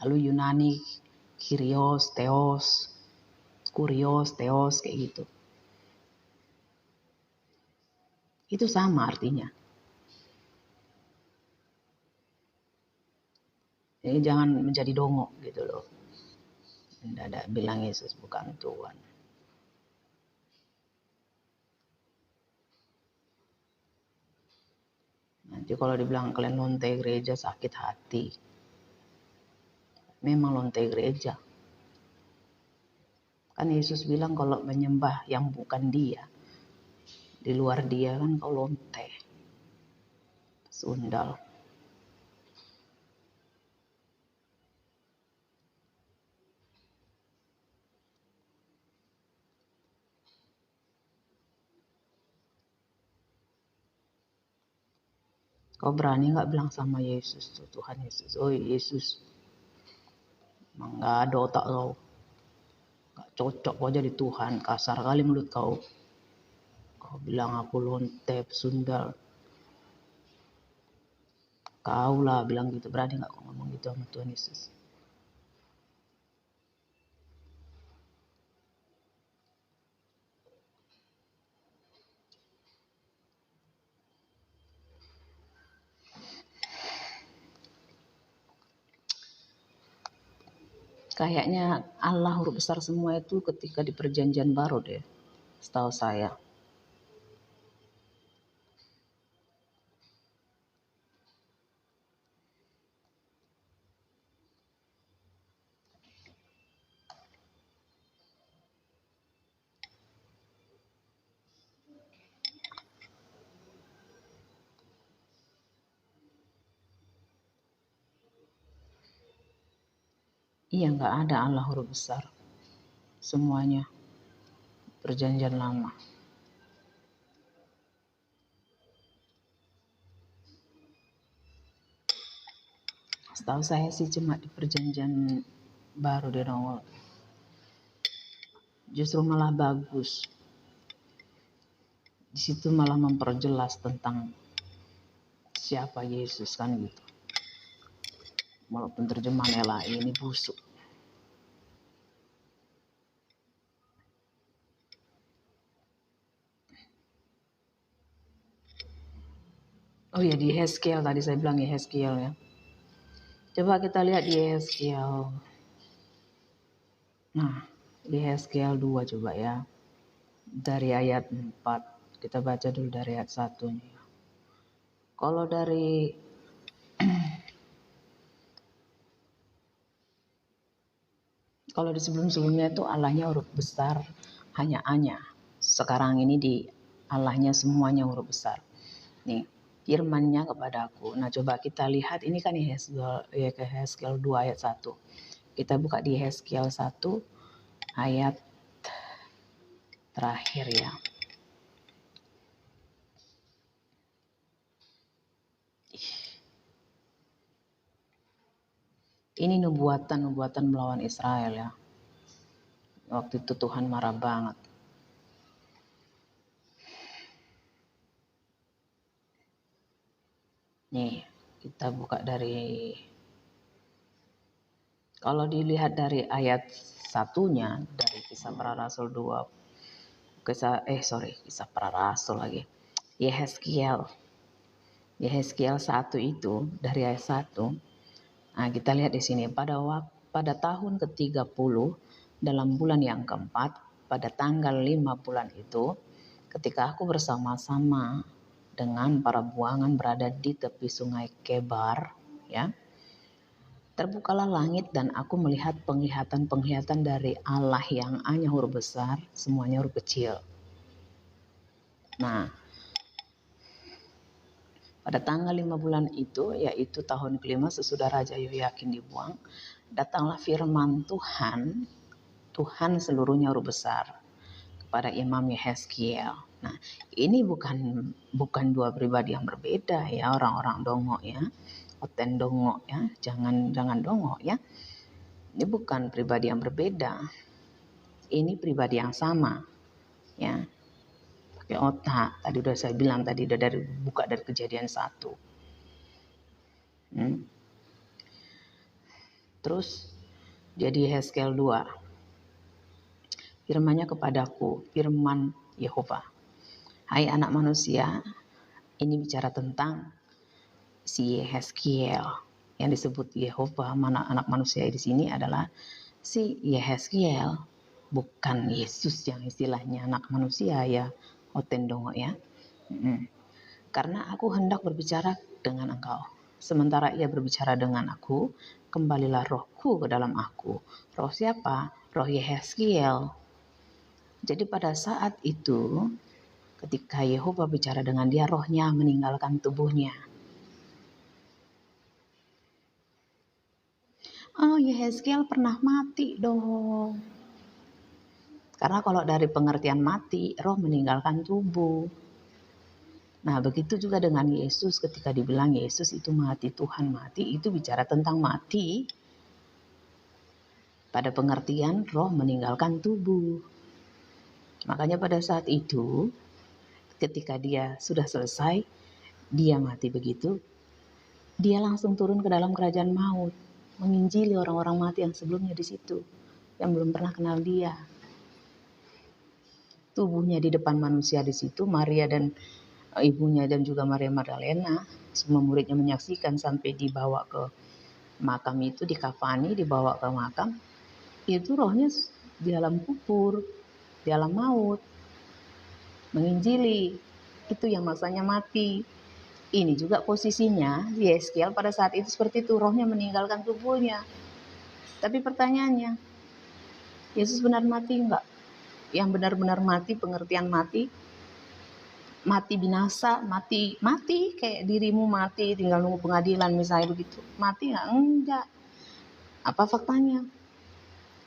Lalu Yunani Kyrios, Theos, Kurios, Theos, kayak gitu. Itu sama artinya. Jadi jangan menjadi dongok gitu loh. Tidak ada bilang Yesus bukan Tuhan. Nanti kalau dibilang kalian lonte gereja sakit hati. Memang lonte gereja. Kan Yesus bilang kalau menyembah yang bukan dia, di luar dia kan kau lonte, sundal. Kau berani nggak bilang sama Yesus, Tuhan Yesus, oh Yesus, emang nggak ada otak kau, nggak cocok kau jadi Tuhan, kasar kali mulut kau. Kau bilang aku lonte, sundal. Kau lah bilang gitu, berani nggak kau ngomong gitu sama Tuhan Yesus? Kayaknya Allah huruf besar semua itu ketika di perjanjian baru deh, setahu saya. Iya, nggak ada Allah huruf besar. Semuanya perjanjian lama. Setahu saya sih cuma di perjanjian baru di nongol. Justru malah bagus. Di situ malah memperjelas tentang siapa Yesus kan gitu. Walaupun terjemahannya lah ini busuk. Oh ya, di Yeskiel tadi saya bilang Yeskiel ya. Coba kita lihat di Yeskiel. Nah, di Yeskiel 2 coba ya. Dari ayat 4. Kita baca dulu dari ayat 1-nya. Kalau dari sebelum-sebelumnya itu Allahnya huruf besar hanya. Sekarang ini di Allahnya semuanya huruf besar. Nih, firman-Nya kepadaku. Nah, coba kita lihat ini kan Yeskiel 2 ayat 1. Kita buka di Yeskiel 1 ayat terakhir ya. Ini nubuatan melawan Israel ya. Waktu itu Tuhan marah banget. Nih, kita buka dari, kalau dilihat dari ayat satunya, dari Kisah Para Rasul 2, Kisah Para Rasul lagi. Yeskiel 1 itu, dari ayat 1. Nah, kita lihat di sini, pada tahun ke-30, dalam bulan yang keempat, pada tanggal 5 bulan itu, ketika aku bersama-sama dengan para buangan berada di tepi sungai Kebar, ya, terbukalah langit dan aku melihat penglihatan dari Allah yang hanya huruf besar, semuanya huruf kecil. Nah, Pada tanggal 5 bulan itu, yaitu tahun kelima sesudah Raja Yehoyakin dibuang, datanglah firman Tuhan seluruhnya huruf besar kepada Imam Yehezkiel. Nah, ini bukan dua pribadi yang berbeda ya, orang-orang dongo ya, oten dongo ya, jangan dongo ya. Ini bukan pribadi yang berbeda. Ini pribadi yang sama ya. Pakai otak. Tadi udah saya bilang tadi udah buka dari Kejadian 1. Terus jadi Yehezkiel 2. Firman-Nya kepadaku, firman Yehova. Hai anak manusia, ini bicara tentang si Yehezkiel. Yang disebut Yehova, mana anak manusia di sini adalah si Yehezkiel, bukan Yesus yang istilahnya anak manusia ya, otendongo ya. Karena aku hendak berbicara dengan engkau. Sementara ia berbicara dengan aku, kembalilah rohku ke dalam aku. Roh siapa? Roh Yehezkiel. Jadi pada saat itu, ketika Yehova bicara dengan dia, rohnya meninggalkan tubuhnya. Oh, Yehezkiel pernah mati dong. Karena kalau dari pengertian mati, roh meninggalkan tubuh. Nah, begitu juga dengan Yesus ketika dibilang Yesus itu mati, Tuhan mati, itu bicara tentang mati pada pengertian roh meninggalkan tubuh. Makanya pada saat itu, ketika dia sudah selesai, dia mati begitu, dia langsung turun ke dalam kerajaan maut, menginjili orang-orang mati yang sebelumnya di situ, yang belum pernah kenal dia. Tubuhnya di depan manusia di situ, Maria dan ibunya dan juga Maria Magdalena, semua muridnya menyaksikan sampai dibawa ke makam itu, dikafani, dibawa ke makam, itu rohnya di dalam kubur, di dalam maut, menginjili. Itu yang masanya mati. Ini juga posisinya Yehezkiel pada saat itu seperti itu, rohnya meninggalkan tubuhnya. Tapi pertanyaannya, Yesus benar mati enggak? Yang benar-benar mati, pengertian mati binasa, mati kayak dirimu mati tinggal nunggu pengadilan misalnya begitu. Mati enggak. Apa faktanya?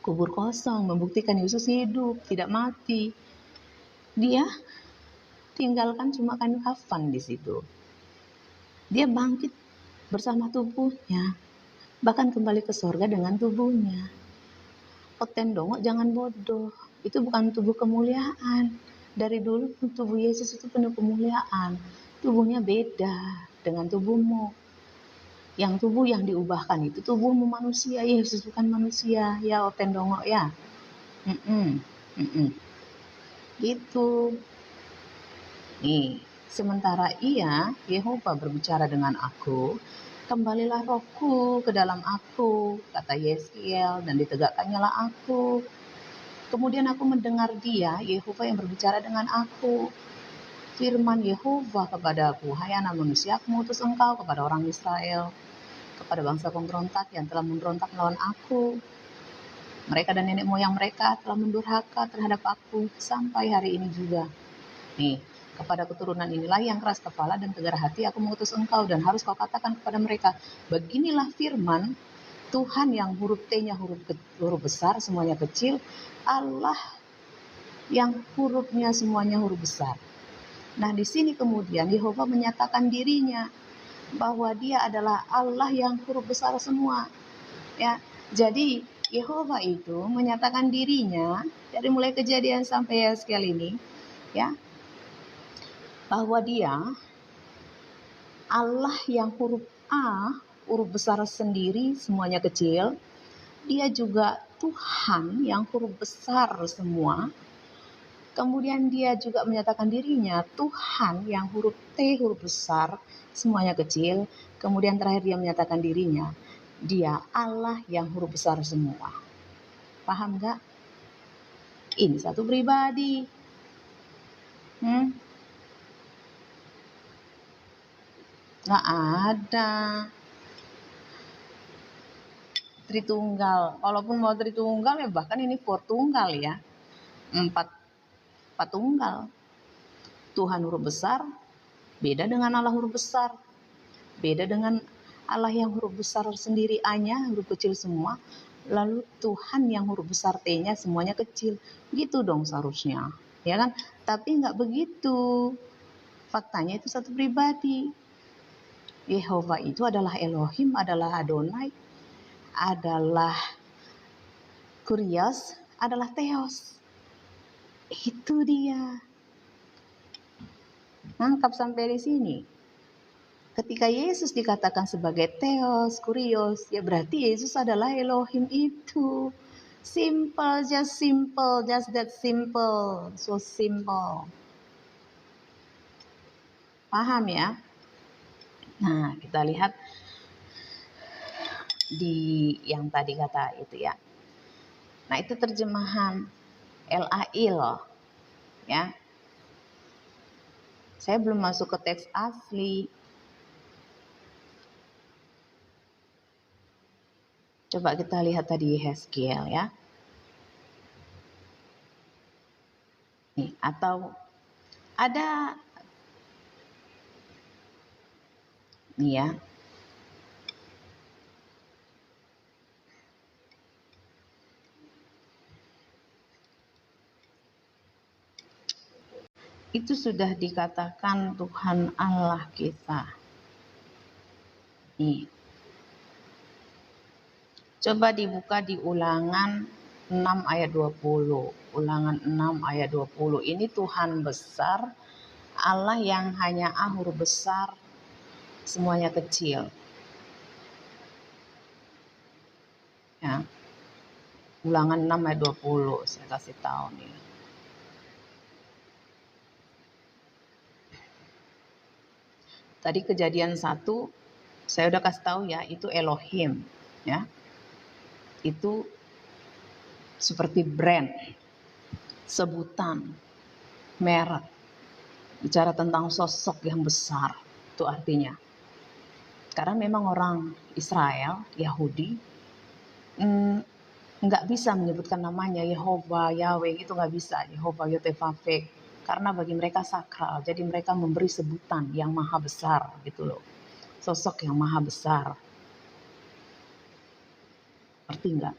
Kubur kosong membuktikan Yesus hidup, tidak mati. Dia tinggalkan cuma kain kafan di situ. Dia bangkit bersama tubuhnya, bahkan kembali ke sorga dengan tubuhnya. Otendongo jangan bodoh, itu bukan tubuh kemuliaan. Dari dulu tubuh Yesus itu penuh kemuliaan. Tubuhnya beda dengan tubuhmu. Yang tubuh yang diubahkan itu tubuhmu manusia, Yesus bukan manusia. Ya otendongo ya. Gitu. Nih, sementara Yehova berbicara dengan aku, kembalilah rohku ke dalam aku, kata Yehezkiel, dan ditegakkannya aku. Kemudian aku mendengar dia, Yehova yang berbicara dengan aku. Firman Yehova kepadaku, hai anak manusia, aku mengutus engkau kepada orang Israel, kepada bangsa pemberontak yang telah memberontak melawan aku. Mereka dan nenek moyang mereka telah mendurhaka terhadap aku sampai hari ini juga. Nih, kepada keturunan inilah yang keras kepala dan tegar hati aku mengutus engkau, dan harus kau katakan kepada mereka, beginilah firman Tuhan yang huruf T-nya huruf besar, semuanya kecil, Allah yang hurufnya semuanya huruf besar. Nah, di sini kemudian Yehova menyatakan dirinya bahwa dia adalah Allah yang huruf besar semua. Ya, jadi Yehova itu menyatakan dirinya dari mulai Kejadian sampai Yehezkiel ini, ya, bahwa dia Allah yang huruf A, huruf besar sendiri, semuanya kecil. Dia juga Tuhan yang huruf besar semua. Kemudian dia juga menyatakan dirinya Tuhan yang huruf T, huruf besar, semuanya kecil. Kemudian terakhir dia menyatakan dirinya, dia Allah yang huruf besar semua. Paham gak? Ini satu pribadi. Nggak ada Tritunggal. Walaupun mau Tritunggal ya, bahkan ini Tunggal ya, empat tunggal. Tuhan huruf besar beda dengan Allah huruf besar. Beda dengan Allah yang huruf besar sendiri A-nya huruf kecil semua, lalu Tuhan yang huruf besar T-nya semuanya kecil. Gitu dong seharusnya, ya kan? Tapi nggak begitu. Faktanya itu satu pribadi. Yehova itu adalah Elohim, adalah Adonai, adalah Kurios, adalah Theos. Itu dia. Nangkap sampai di sini. Ketika Yesus dikatakan sebagai Theos, Kurios, ya berarti Yesus adalah Elohim itu. Simple, just that simple, so simple. Paham ya? Nah, kita lihat di yang tadi kata itu ya. Nah, itu terjemahan L-A-I loh. Ya. Saya belum masuk ke teks asli. Coba kita lihat tadi Yeskiel ya. Nih, atau ada nih ya. Itu sudah dikatakan Tuhan Allah kita. Nih. Coba dibuka di Ulangan 6 ayat 20. Ulangan 6 ayat 20. Ini Tuhan besar, Allah yang hanya A huruf besar, semuanya kecil. Ya. Ulangan 6 ayat 20, saya kasih tahu nih. Tadi Kejadian 1 saya udah kasih tahu ya, itu Elohim, ya. Itu seperti brand, sebutan, merek. Bicara tentang sosok yang besar, itu artinya. Karena memang orang Israel, Yahudi, nggak bisa menyebutkan namanya Yehova, Yahweh, itu nggak bisa. Yehova, Yotevavek. Karena bagi mereka sakral, jadi mereka memberi sebutan yang maha besar, gitu loh. Sosok yang maha besar. Ngerti nggak?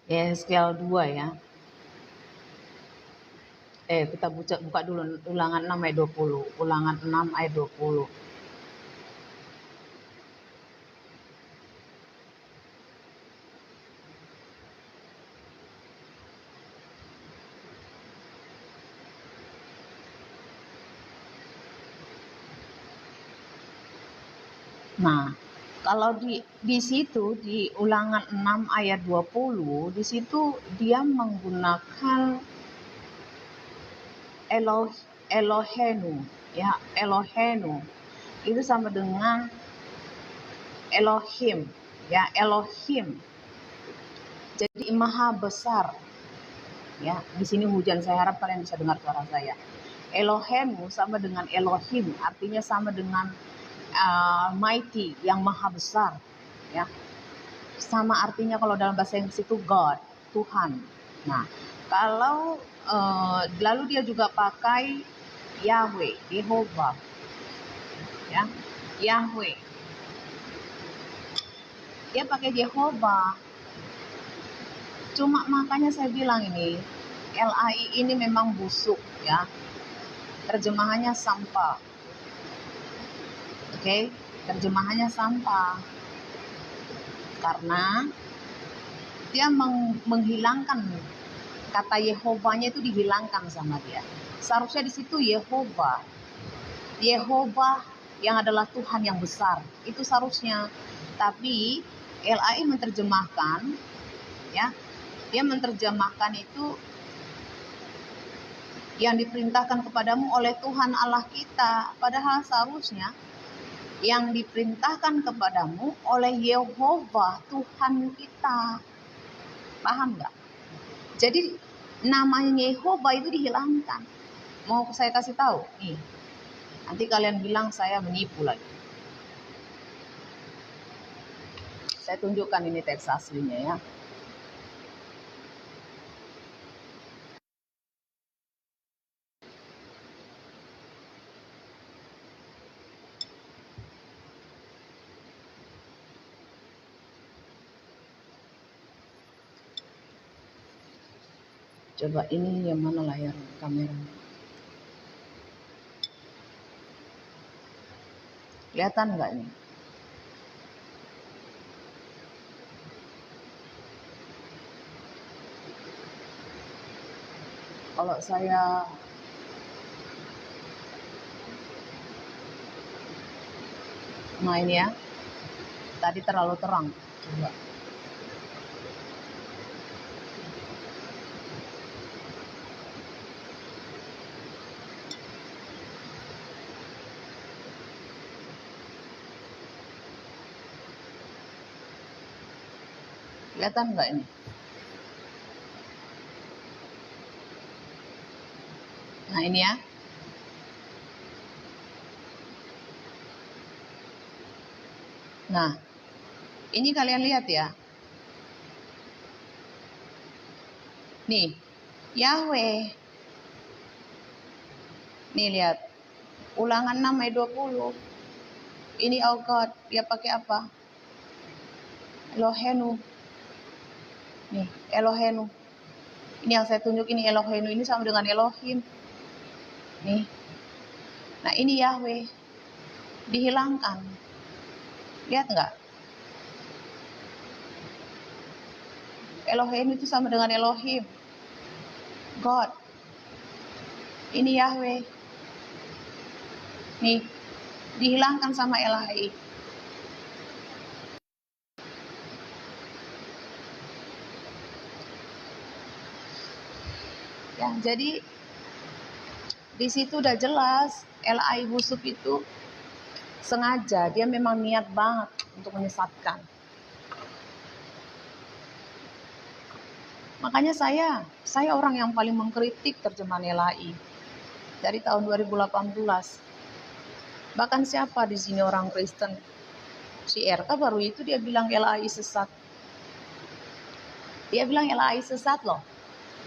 Yeskiel 2 ya. Kita buka dulu Ulangan 6 ayat 20. Ulangan 6 ayat 20. Nah, kalau di situ di Ulangan 6 ayat 20, di situ dia menggunakan Elohenu, ya, Elohenu. Itu sama dengan Elohim, ya, Elohim. Jadi maha besar. Ya, di sini hujan, saya harap kalian bisa dengar suara saya. Elohenu sama dengan Elohim, artinya sama dengan mighty, yang maha besar, ya. Sama artinya kalau dalam bahasa Inggris itu God, Tuhan. Nah, kalau lalu dia juga pakai Yahweh, Yehova, ya, Yahweh. Dia pakai Yehova. Cuma makanya saya bilang ini LAI ini memang busuk, ya. Terjemahannya sampah. Oke, terjemahannya sampah. Karena dia menghilangkan kata Yehovanya, itu dihilangkan sama dia. Seharusnya di situ Yehova. Yehova yang adalah Tuhan yang besar. Itu seharusnya. Tapi LAI menerjemahkan, ya. Dia menerjemahkan itu yang diperintahkan kepadamu oleh Tuhan Allah kita. Padahal seharusnya yang diperintahkan kepadamu oleh Yehova, Tuhan kita. Paham nggak? Jadi namanya Yehova itu dihilangkan. Mau saya kasih tahu? Nih, nanti kalian bilang saya menipu lagi. Saya tunjukkan ini teks aslinya ya. Coba ini yang mana layar kamera? Kelihatan nggak nih? Kalau saya main ya, tadi terlalu terang. Coba. Kelihatan nggak ini? Nah ini ya. Nah, ini kalian lihat ya. Nih, Yahweh. Nih lihat. Ulangan 6 ayat 20. Ini oh God, dia pakai apa? Elohenu. Nih, Elohenu. Ini yang saya tunjuk, ini Elohenu, ini sama dengan Elohim. Nih. Nah, ini Yahweh. Dihilangkan. Lihat nggak? Elohim itu sama dengan Elohim. God. Ini Yahweh. Nih, dihilangkan sama Elahai. Ya, jadi di situ udah jelas Elahai busuk itu sengaja, dia memang niat banget untuk menyesatkan. Makanya saya orang yang paling mengkritik terjemahan Elahai dari tahun 2018. Bahkan siapa di sini orang Kristen? Si RK baru itu dia bilang Elahai sesat. Dia bilang Elahai sesat loh.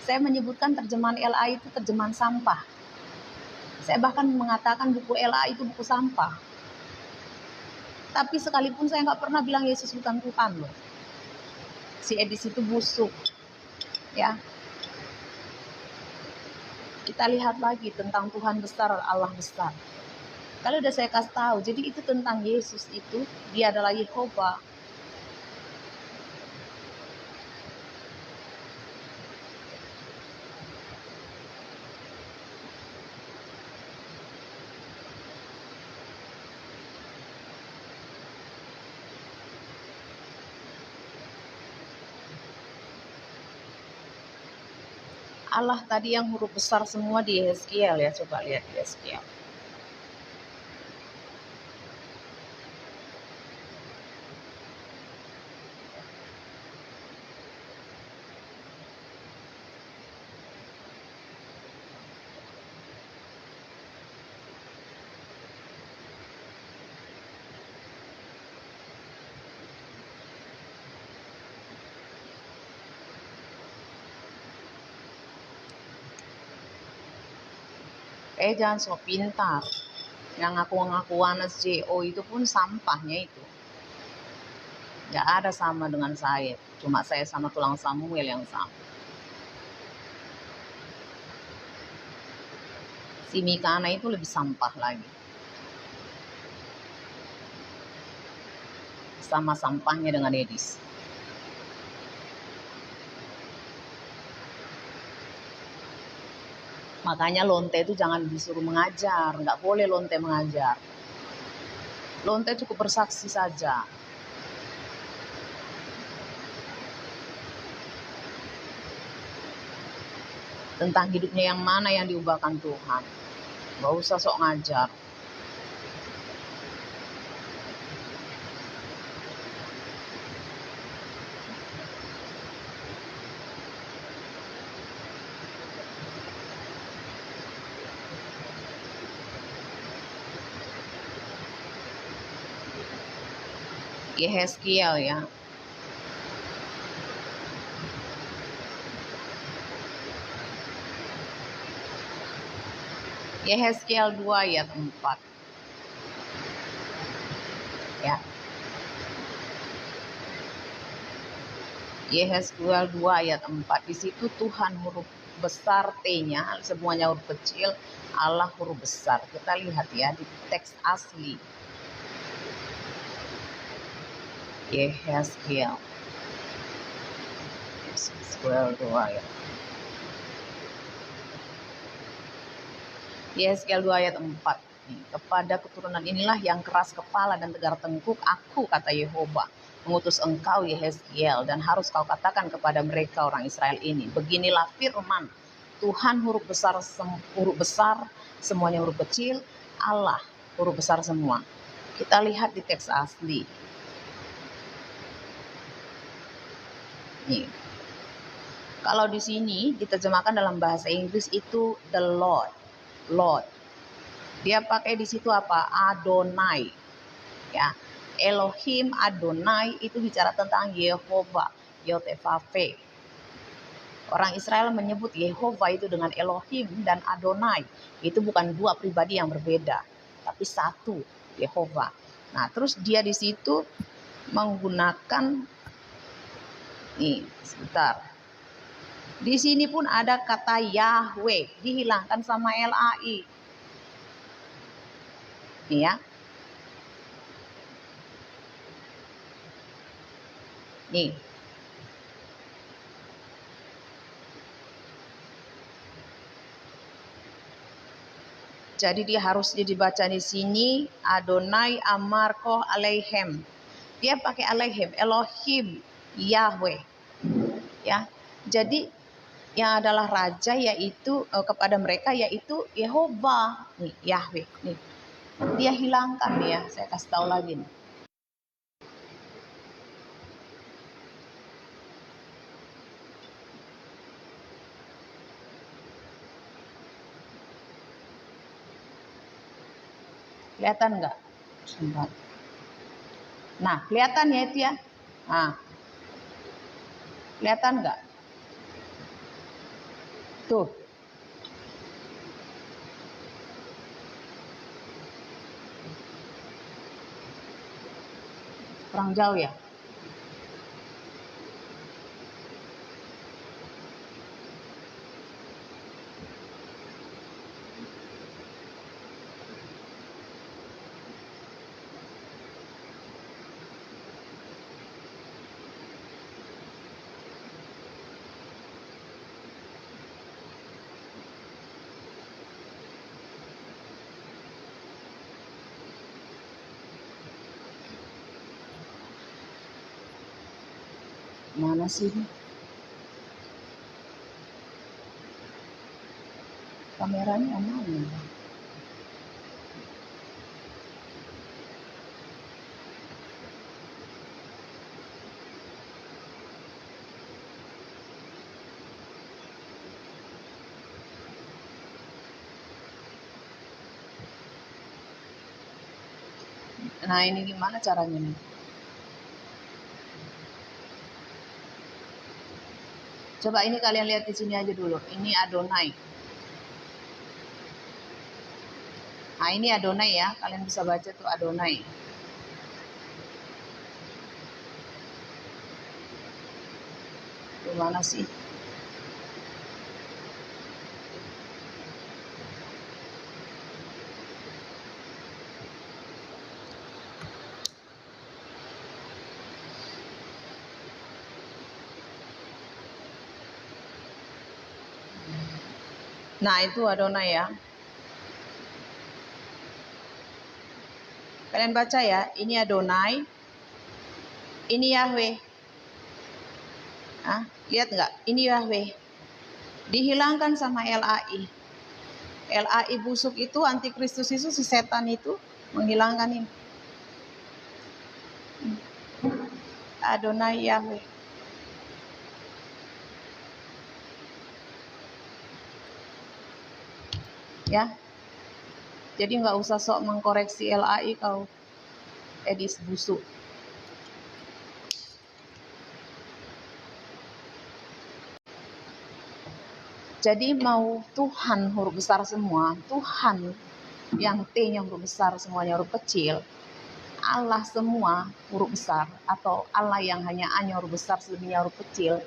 Saya menyebutkan terjemahan Elahai itu terjemahan sampah. Saya bahkan mengatakan buku Elahai itu buku sampah. Tapi sekalipun saya nggak pernah bilang Yesus bukan Tuhan loh. Si Edis itu busuk. Ya. Kita lihat lagi tentang Tuhan besar, Allah besar. Kalau udah saya kasih tahu, jadi itu tentang Yesus itu, dia adalah Yehova. Allah tadi yang huruf besar semua di Yeskiel ya, coba lihat di Yeskiel. Jangan sok pintar. Yang ngaku-ngaku Anas JO itu pun sampahnya itu. Gak ada sama dengan saya. Cuma saya sama tulang Samuel yang sama. Si Mikana itu lebih sampah lagi. Sama sampahnya dengan Edis. Makanya lonte itu jangan disuruh mengajar. Nggak boleh lonte mengajar. Lonte cukup bersaksi saja. Tentang hidupnya yang mana yang diubahkan Tuhan. Nggak usah sok ngajar. Yehezkiel ya. Yehezkiel 2 ayat 4. Ya. Yehezkiel 2 ayat 4. Di situ Tuhan huruf besar T-nya, semuanya huruf kecil, Allah huruf besar. Kita lihat ya di teks asli. Yehezkiel. Yehezkiel 2 ya. Yehezkiel 2 ayat 4. Kepada keturunan inilah yang keras kepala dan tegar tengkuk, aku, kata Yehova, mengutus engkau Yehezkiel, dan harus kau katakan kepada mereka orang Israel ini, beginilah firman Tuhan, huruf besar semuanya huruf kecil, Allah huruf besar semua. Kita lihat di teks asli. Nih. Kalau di sini diterjemahkan dalam bahasa Inggris itu the Lord. Dia pakai di situ apa? Adonai. Ya. Elohim Adonai itu bicara tentang Yehova, Yotevave. Orang Israel menyebut Yehova itu dengan Elohim dan Adonai. Itu bukan dua pribadi yang berbeda, tapi satu, Yehova. Nah, terus dia di situ menggunakan sebentar. Di sini pun ada kata Yahweh, dihilangkan sama LAI. Nih ya. Nih. Jadi dia harus dibaca di sini Adonai Amarko Alehem. Dia pakai Alehem, Elohim, Yahweh. Ya. Jadi yang adalah raja yaitu kepada mereka yaitu Yehova, nih Yahweh. Nih. Dia hilangkan nih ya, saya kasih tahu lagi nih. Kelihatan nggak? Nah, kelihatan ya itu ya. Nah, kelihatan nggak? Tuh. Kurang jauh ya. Mana sih ini? Kameranya mana? Nah, ini gimana caranya nih? Coba ini kalian lihat di sini aja dulu. Ini Adonai. Nah, ini Adonai ya. Kalian bisa baca tuh Adonai. Gimana sih? Nah, itu Adonai ya. Kalian baca ya. Ini Adonai. Ini Yahweh. Lihat nggak? Ini Yahweh. Dihilangkan sama LAI. LAI busuk itu, antikristus itu, si setan itu menghilangkan ini. Adonai Yahweh. Ya. Jadi nggak usah sok mengkoreksi LAI kau edis busuk. Jadi mau Tuhan huruf besar semua, Tuhan yang T-nya huruf besar semuanya huruf kecil, Allah semua huruf besar, atau Allah yang hanya A-nya huruf besar selebihnya huruf kecil,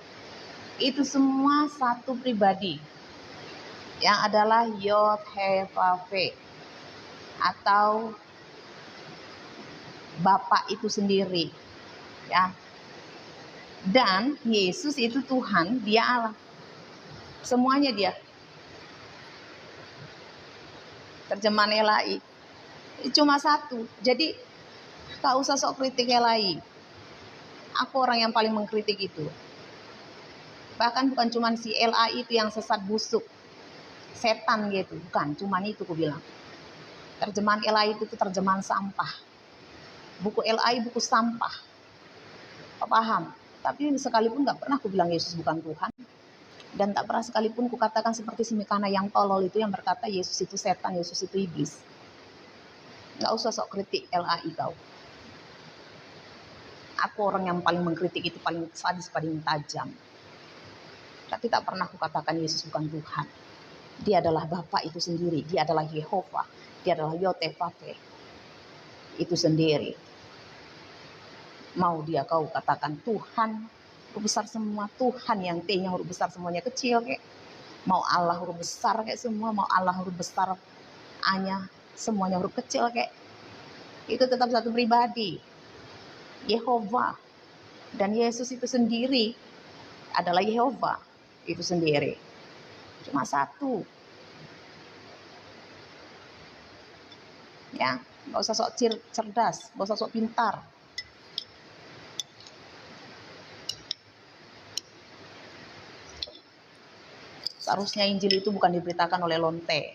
itu semua satu pribadi. yang adalah Yod He Vav He, atau Bapa itu sendiri, ya. Dan Yesus itu Tuhan, dia Allah. Semuanya dia. Terjemahan LAI cuma satu. Jadi gak usah sok kritik LAI. Aku orang yang paling mengkritik itu. Bahkan bukan cuma si LAI itu yang sesat busuk, setan gitu, bukan cuman itu aku bilang. Terjemahan LAI itu terjemahan sampah. Buku LAI buku sampah. Kau paham? Tapi sekalipun gak pernah aku bilang Yesus bukan Tuhan. Dan tak pernah sekalipun kukatakan seperti si Mikana yang tolol itu yang berkata Yesus itu setan, Yesus itu iblis. Gak usah sok kritik LAI kau. Aku orang yang paling mengkritik itu paling sadis, paling tajam. Tapi tak pernah kukatakan Yesus bukan Tuhan. Dia adalah Bapa itu sendiri. Dia adalah Yehova. Dia adalah Yod He Vav He itu sendiri. Mau dia kau katakan Tuhan huruf besar semua, Tuhan yang T-nya huruf besar semuanya kecil kek. Mau Allah huruf besar kayak semua, mau Allah huruf besar A-nya semuanya huruf kecil kek. Itu tetap satu pribadi. Yehova. Dan Yesus itu sendiri adalah Yehova itu sendiri. Cuma satu. Ya, gak usah sok cerdas, gak usah sok pintar. Seharusnya Injil itu bukan diberitakan oleh lonte.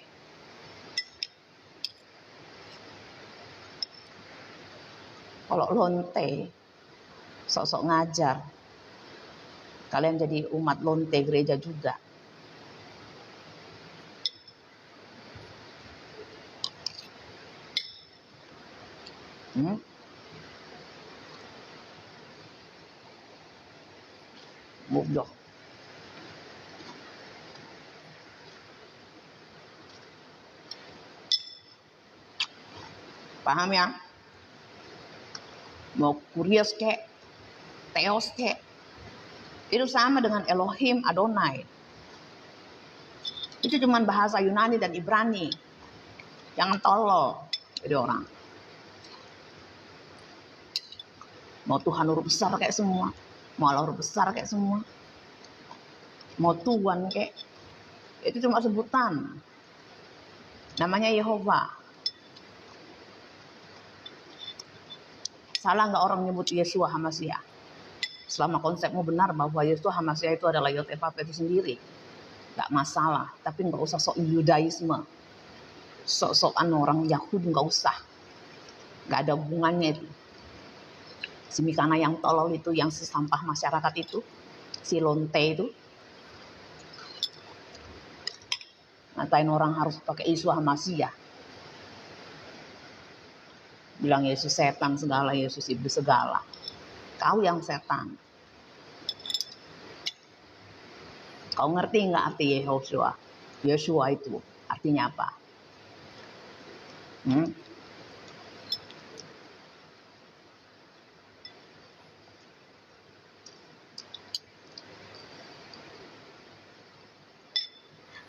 Kalau lonte sok-sok ngajar, kalian jadi umat lonte gereja juga. Goblok. Paham ya? Mau kurios kek, teos kek, itu sama dengan Elohim Adonai. Itu cuma bahasa Yunani dan Ibrani. Jangan tolol jadi orang. Mau Tuhan huruf besar kayak semua, mau Allah huruf besar kayak semua, mau Tuhan kayak, itu cuma sebutan. Namanya Yehova. Salah nggak orang nyebut Yeshua HaMashiach? Selama konsepmu benar bahwa Yeshua HaMashiach itu adalah Yod He Vav He itu sendiri, nggak masalah. Tapi nggak usah sok Yudaisme, sok-sokan orang Yahudi, nggak usah. Nggak ada hubungannya itu. Si Mikana yang tolol itu, yang sesampah masyarakat itu, si lonte itu, ngatain orang harus pakai Yeshua HaMashiach. Bilang Yesus setan segala, Yesus iblis segala. Kau yang setan. Kau ngerti nggak arti Yehoshua? Yeshua itu artinya apa?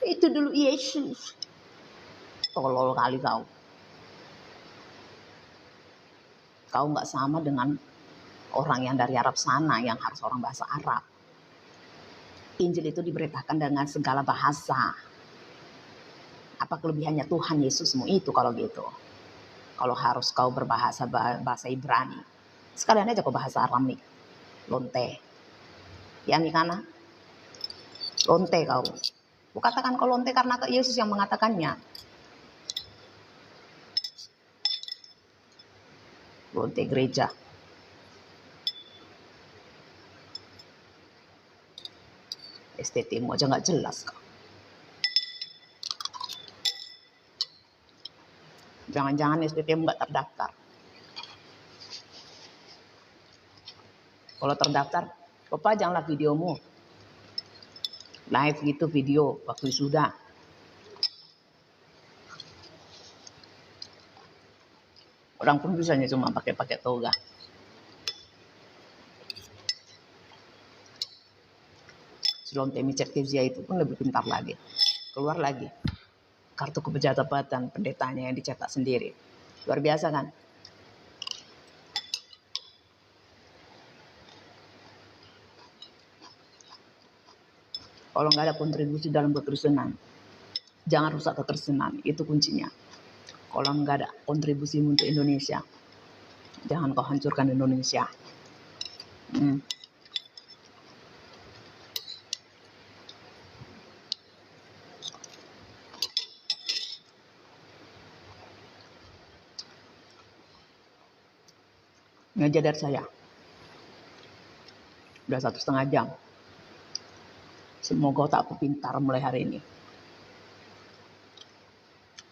Itu dulu Yesus. Tolol kali kau. Kau nggak sama dengan orang yang dari Arab sana yang harus orang bahasa Arab. Injil itu diberitakan dengan segala bahasa. Apa kelebihannya Tuhan Yesusmu itu kalau gitu? Kalau harus kau berbahasa bahasa Ibrani, sekalian aja kau bahasa Aramik, lonte. Ya Mikana, lonte kau. Kukatakan kau lonte karena Yesus yang mengatakannya. Lonte gereja. STT-mu aja nggak jelas kok. Jangan-jangan STT-mu nggak terdaftar. Kalau terdaftar, pajanglah videomu. Live gitu video waktu sudah. Orang pun bisanya cuma pakai toga. Si lonte micet kezia itu pun lebih pintar lagi. keluar lagi kartu kepejabat pendetanya yang dicetak sendiri. Luar biasa kan? Kalau nggak ada kontribusi dalam kekristenan, jangan rusak kekristenan, itu kuncinya. Kalau nggak ada kontribusi untuk Indonesia, jangan kau hancurkan Indonesia. Ngajar dari saya, udah 1,5 jam. Semoga otakku pintar mulai hari ini.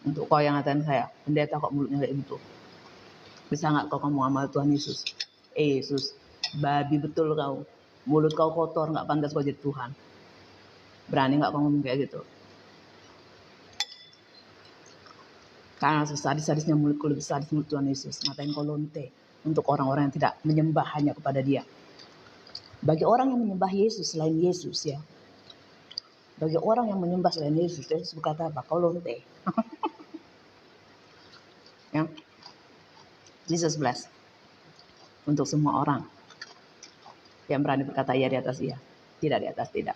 Untuk kau yang ngatain saya, pendeta kok mulutnya kayak gitu? Bisa nggak kau ngomong sama Tuhan Yesus? Yesus, babi betul kau. Mulut kau kotor, nggak pantas kau jadi Tuhan. Berani nggak kau ngomong kayak gitu? Karena sesadis-sadisnya mulutku lebih sadis mulut Tuhan Yesus. Ngatain kau lonte untuk orang-orang yang tidak menyembah hanya kepada Dia. Bagi orang yang menyembah Yesus selain Yesus ya. Bagi orang yang menyembah selain Yesus, Yesus berkata apa? Kau lonte. Ya. Jesus bless. Untuk semua orang yang berani berkata iya di atas iya, tidak di atas tidak.